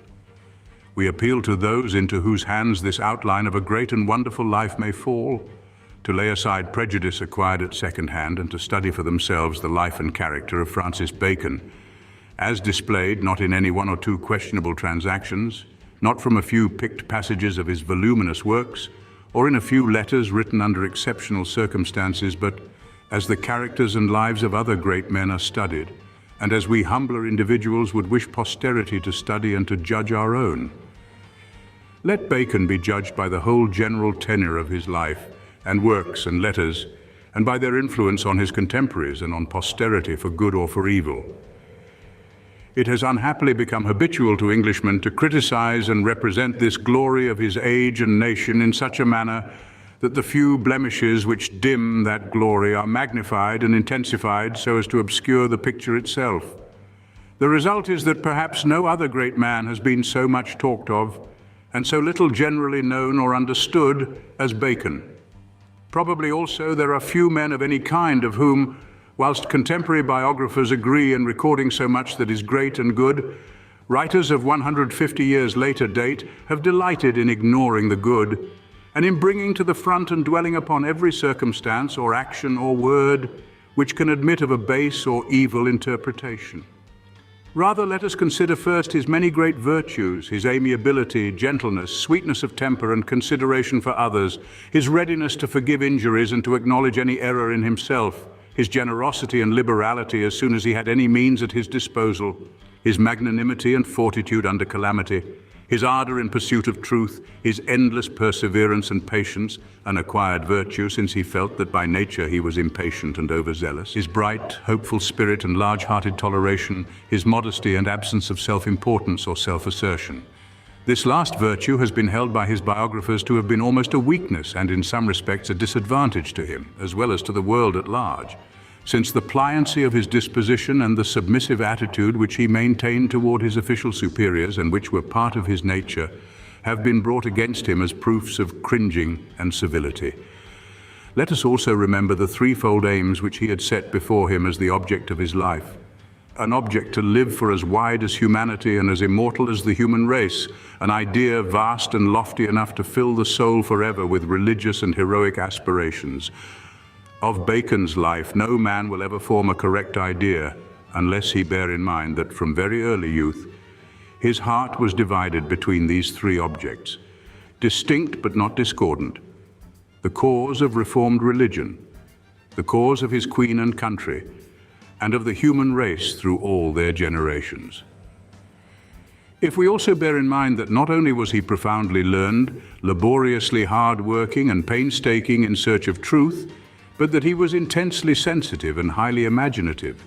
We appeal to those into whose hands this outline of a great and wonderful life may fall, to lay aside prejudice acquired at second hand and to study for themselves the life and character of Francis Bacon, as displayed not in any one or two questionable transactions, not from a few picked passages of his voluminous works, or in a few letters written under exceptional circumstances, but as the characters and lives of other great men are studied, and as we humbler individuals would wish posterity to study and to judge our own. Let Bacon be judged by the whole general tenor of his life and works and letters, and by their influence on his contemporaries and on posterity for good or for evil. It has unhappily become habitual to Englishmen to criticize and represent this glory of his age and nation in such a manner that the few blemishes which dim that glory are magnified and intensified so as to obscure the picture itself. The result is that perhaps no other great man has been so much talked of and so little generally known or understood as Bacon. Probably also there are few men of any kind of whom, whilst contemporary biographers agree in recording so much that is great and good, writers of 150 years later date have delighted in ignoring the good and in bringing to the front and dwelling upon every circumstance or action or word which can admit of a base or evil interpretation. Rather, let us consider first his many great virtues, his amiability, gentleness, sweetness of temper and consideration for others, his readiness to forgive injuries and to acknowledge any error in himself, his generosity and liberality as soon as he had any means at his disposal, his magnanimity and fortitude under calamity, his ardor in pursuit of truth, his endless perseverance and patience, an acquired virtue since he felt that by nature he was impatient and overzealous, his bright, hopeful spirit and large-hearted toleration, his modesty and absence of self-importance or self-assertion. This last virtue has been held by his biographers to have been almost a weakness and in some respects a disadvantage to him, as well as to the world at large, since the pliancy of his disposition and the submissive attitude which he maintained toward his official superiors and which were part of his nature have been brought against him as proofs of cringing and servility. Let us also remember the threefold aims which he had set before him as the object of his life. An object to live for as wide as humanity and as immortal as the human race, an idea vast and lofty enough to fill the soul forever with religious and heroic aspirations. Of Bacon's life, no man will ever form a correct idea unless he bear in mind that from very early youth, his heart was divided between these three objects, distinct but not discordant: the cause of reformed religion, the cause of his queen and country, and of the human race through all their generations. If we also bear in mind that not only was he profoundly learned, laboriously hard-working and painstaking in search of truth, but that he was intensely sensitive and highly imaginative.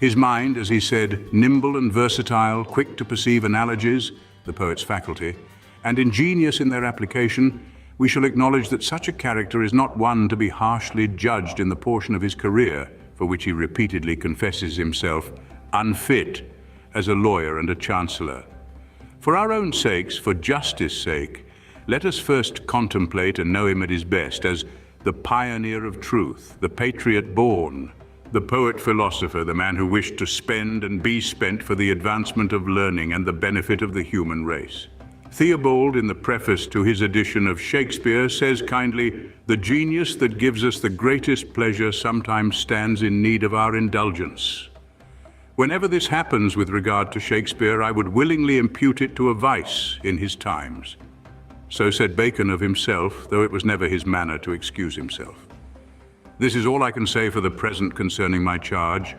His mind, as he said, nimble and versatile, quick to perceive analogies, the poet's faculty, and ingenious in their application, we shall acknowledge that such a character is not one to be harshly judged in the portion of his career for which he repeatedly confesses himself unfit as a lawyer and a chancellor. For our own sakes, for justice' sake, let us first contemplate and know him at his best as the pioneer of truth, the patriot born, the poet-philosopher, the man who wished to spend and be spent for the advancement of learning and the benefit of the human race. Theobald, in the preface to his edition of Shakespeare, says kindly, "The genius that gives us the greatest pleasure sometimes stands in need of our indulgence." Whenever this happens with regard to Shakespeare, I would willingly impute it to a vice in his times. So said Bacon of himself, though it was never his manner to excuse himself. This is all I can say for the present concerning my charge.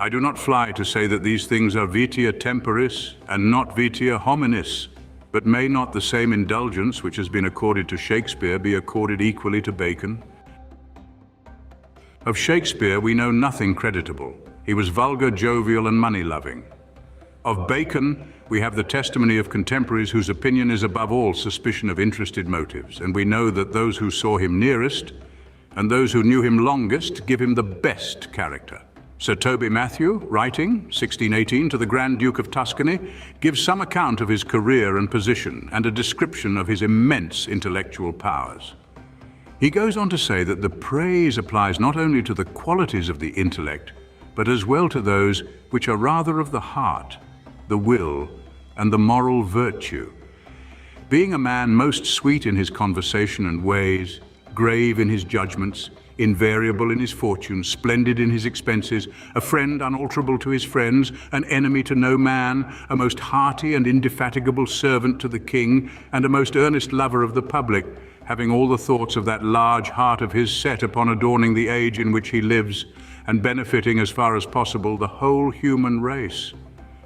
I do not fly to say that these things are vitia temporis and not vitia hominis, but may not the same indulgence which has been accorded to Shakespeare be accorded equally to Bacon? Of Shakespeare we know nothing creditable. He was vulgar, jovial, and money-loving. Of Bacon, we have the testimony of contemporaries whose opinion is above all suspicion of interested motives, and we know that those who saw him nearest and those who knew him longest give him the best character. Sir Toby Matthew, writing, 1618, to the Grand Duke of Tuscany, gives some account of his career and position and a description of his immense intellectual powers. He goes on to say that the praise applies not only to the qualities of the intellect, but as well to those which are rather of the heart, the will, and the moral virtue. Being a man most sweet in his conversation and ways, grave in his judgments, invariable in his fortunes, splendid in his expenses, a friend unalterable to his friends, an enemy to no man, a most hearty and indefatigable servant to the king, and a most earnest lover of the public, having all the thoughts of that large heart of his set upon adorning the age in which he lives, and benefiting as far as possible the whole human race.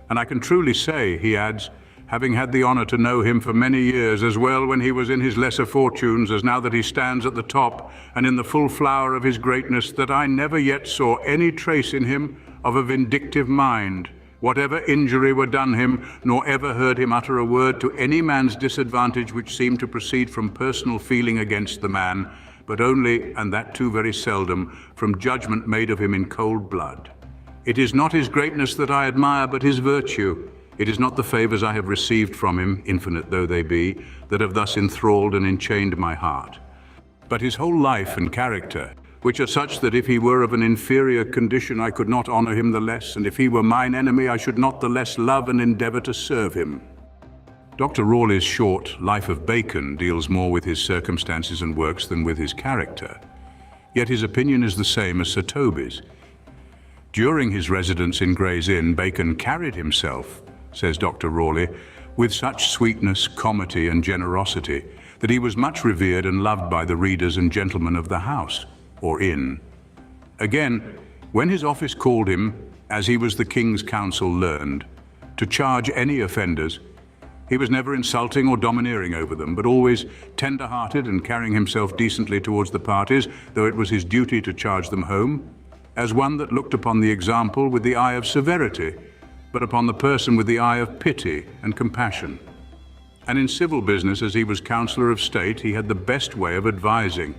And I can truly say, he adds, having had the honor to know him for many years, as well when he was in his lesser fortunes as now that he stands at the top and in the full flower of his greatness, that I never yet saw any trace in him of a vindictive mind, whatever injury were done him, nor ever heard him utter a word to any man's disadvantage which seemed to proceed from personal feeling against the man, but only, and that too very seldom, from judgment made of him in cold blood. It is not his greatness that I admire, but his virtue. It is not the favors I have received from him, infinite though they be, that have thus enthralled and enchained my heart, but his whole life and character, which are such that if he were of an inferior condition, I could not honor him the less, and if he were mine enemy, I should not the less love and endeavor to serve him. Dr. Rawley's short Life of Bacon deals more with his circumstances and works than with his character. Yet his opinion is the same as Sir Toby's. During his residence in Gray's Inn, Bacon carried himself, says Dr. Rawley, with such sweetness, comity, and generosity that he was much revered and loved by the readers and gentlemen of the house, or inn. Again, when his office called him, as he was the King's counsel learned, to charge any offenders, he was never insulting or domineering over them, but always tender-hearted and carrying himself decently towards the parties, though it was his duty to charge them home, as one that looked upon the example with the eye of severity, but upon the person with the eye of pity and compassion. And in civil business, as he was Counsellor of State, he had the best way of advising.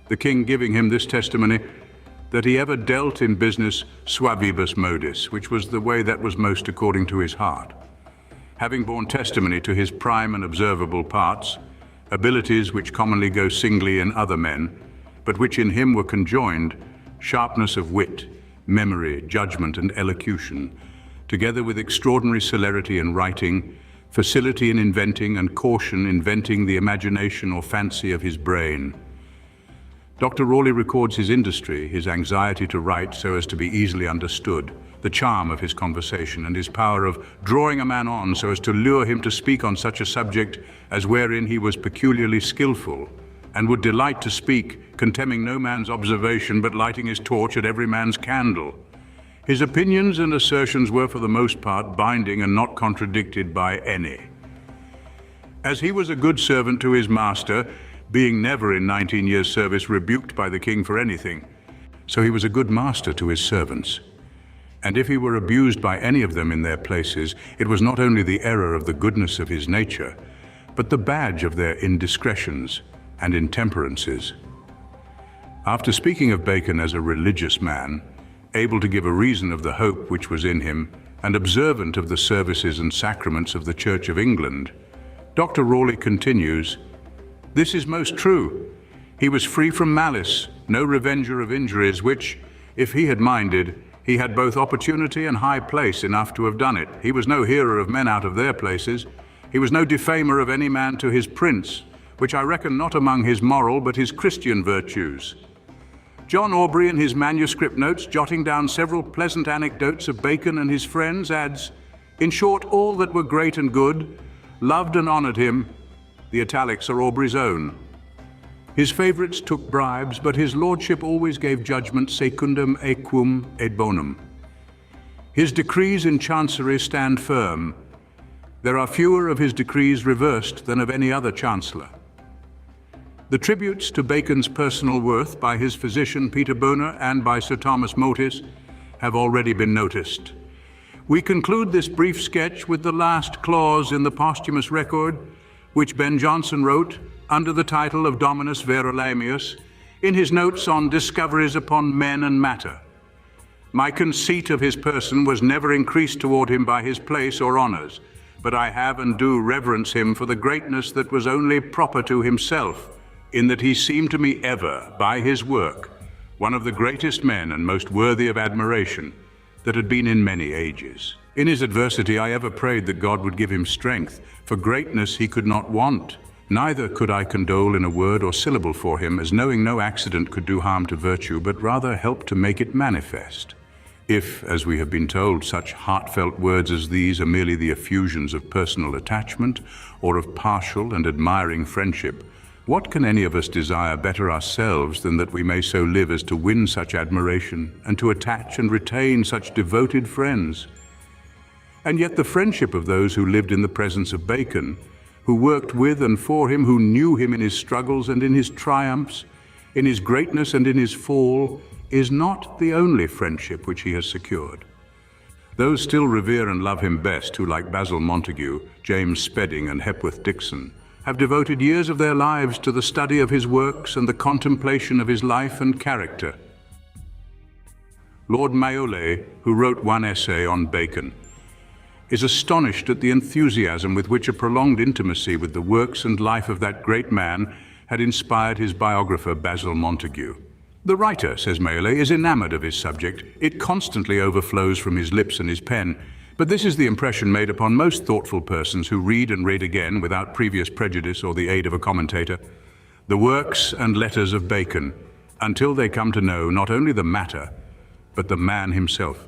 The King giving him this testimony, that he ever dealt in business suavibus modis, which was the way that was most according to his heart. Having borne testimony to his prime and observable parts, abilities which commonly go singly in other men, but which in him were conjoined, sharpness of wit, memory, judgment, and elocution, together with extraordinary celerity in writing, facility in inventing, and caution in venting the imagination or fancy of his brain. Dr. Raleigh records his industry, his anxiety to write so as to be easily understood, the charm of his conversation, and his power of drawing a man on so as to lure him to speak on such a subject as wherein he was peculiarly skillful, and would delight to speak, contemning no man's observation, but lighting his torch at every man's candle. His opinions and assertions were for the most part binding and not contradicted by any. As he was a good servant to his master, being never in 19 years' service rebuked by the king for anything, so he was a good master to his servants. And if he were abused by any of them in their places, it was not only the error of the goodness of his nature, but the badge of their indiscretions and intemperances. After speaking of Bacon as a religious man, able to give a reason of the hope which was in him, and observant of the services and sacraments of the Church of England, Dr. Raleigh continues, "This is most true. He was free from malice, no revenger of injuries, which, if he had minded, he had both opportunity and high place enough to have done it. He was no hearer of men out of their places. He was no defamer of any man to his prince, which I reckon not among his moral but his Christian virtues." John Aubrey, in his manuscript notes, jotting down several pleasant anecdotes of Bacon and his friends, adds, "In short, all that were great and good loved and honored him." The italics are Aubrey's own. His favorites took bribes, but his lordship always gave judgment secundum equum et bonum. His decrees in chancery stand firm. There are fewer of his decrees reversed than of any other chancellor. The tributes to Bacon's personal worth by his physician Peter Boner and by Sir Thomas Motis have already been noticed. We conclude this brief sketch with the last clause in the posthumous record, which Ben Jonson wrote under the title of Dominus Vera Lamius in his notes on Discoveries upon Men and Matter. "My conceit of his person was never increased toward him by his place or honours, but I have and do reverence him for the greatness that was only proper to himself, in that he seemed to me ever, by his work, one of the greatest men and most worthy of admiration that had been in many ages. In his adversity I ever prayed that God would give him strength, for greatness he could not want. Neither could I condole in a word or syllable for him, as knowing no accident could do harm to virtue, but rather help to make it manifest. If, as we have been told, such heartfelt words as these are merely the effusions of personal attachment or of partial and admiring friendship, what can any of us desire better ourselves than that we may so live as to win such admiration and to attach and retain such devoted friends? And yet the friendship of those who lived in the presence of Bacon, who worked with and for him, who knew him in his struggles and in his triumphs, in his greatness and in his fall, is not the only friendship which he has secured. Those still revere and love him best who, like Basil Montague, James Spedding and Hepworth Dixon, have devoted years of their lives to the study of his works and the contemplation of his life and character. Lord Mayole, who wrote one essay on Bacon, is astonished at the enthusiasm with which a prolonged intimacy with the works and life of that great man had inspired his biographer Basil Montague. "The writer," says Mayole, "is enamored of his subject. It constantly overflows from his lips and his pen. But this is the impression made upon most thoughtful persons who read and read again, without previous prejudice or the aid of a commentator, the works and letters of Bacon, until they come to know not only the matter, but the man himself.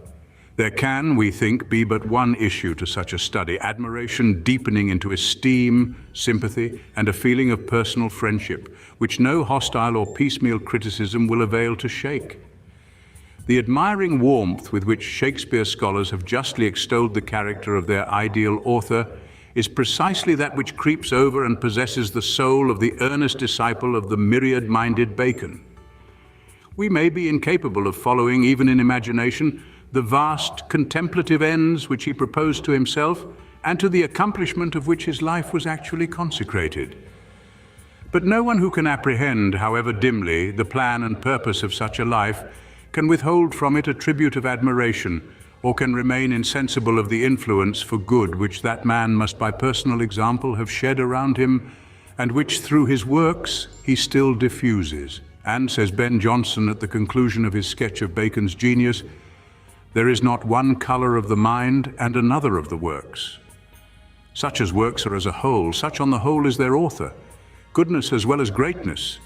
There can, we think, be but one issue to such a study, admiration deepening into esteem, sympathy, and a feeling of personal friendship, which no hostile or piecemeal criticism will avail to shake. The admiring warmth with which Shakespeare scholars have justly extolled the character of their ideal author is precisely that which creeps over and possesses the soul of the earnest disciple of the myriad-minded Bacon. We may be incapable of following, even in imagination, the vast contemplative ends which he proposed to himself and to the accomplishment of which his life was actually consecrated. But no one who can apprehend, however dimly, the plan and purpose of such a life can withhold from it a tribute of admiration, or can remain insensible of the influence for good which that man must by personal example have shed around him, and which through his works he still diffuses. And, says Ben Jonson at the conclusion of his sketch of Bacon's genius, there is not one colour of the mind and another of the works. Such as works are as a whole, such on the whole is their author, goodness as well as greatness.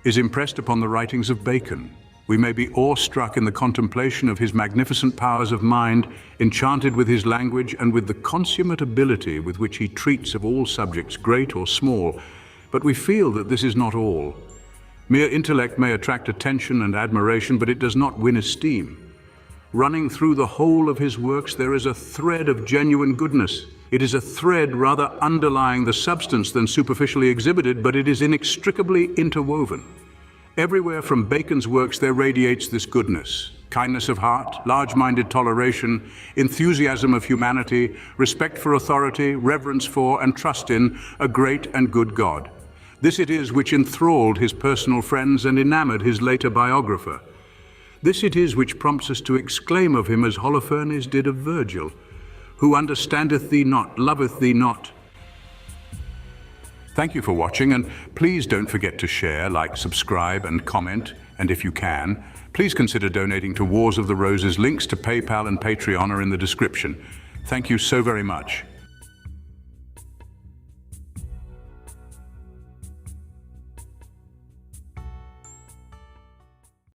is impressed upon the writings of Bacon. We may be awestruck in the contemplation of his magnificent powers of mind, enchanted with his language and with the consummate ability with which he treats of all subjects, great or small, but we feel that this is not all. Mere intellect may attract attention and admiration, but it does not win esteem. Running through the whole of his works, there is a thread of genuine goodness. It is a thread rather underlying the substance than superficially exhibited, but it is inextricably interwoven. Everywhere from Bacon's works there radiates this goodness: kindness of heart, large-minded toleration, enthusiasm of humanity, respect for authority, reverence for and trust in a great and good God. This it is which enthralled his personal friends and enamored his later biographer. This it is which prompts us to exclaim of him as Holofernes did of Virgil, "Who understandeth thee not, loveth thee not." Thank you for watching, and please don't forget to share, like, subscribe, and comment. And if you can, please consider donating to Wars of the Roses. Links to PayPal and Patreon are in the description. Thank you so very much.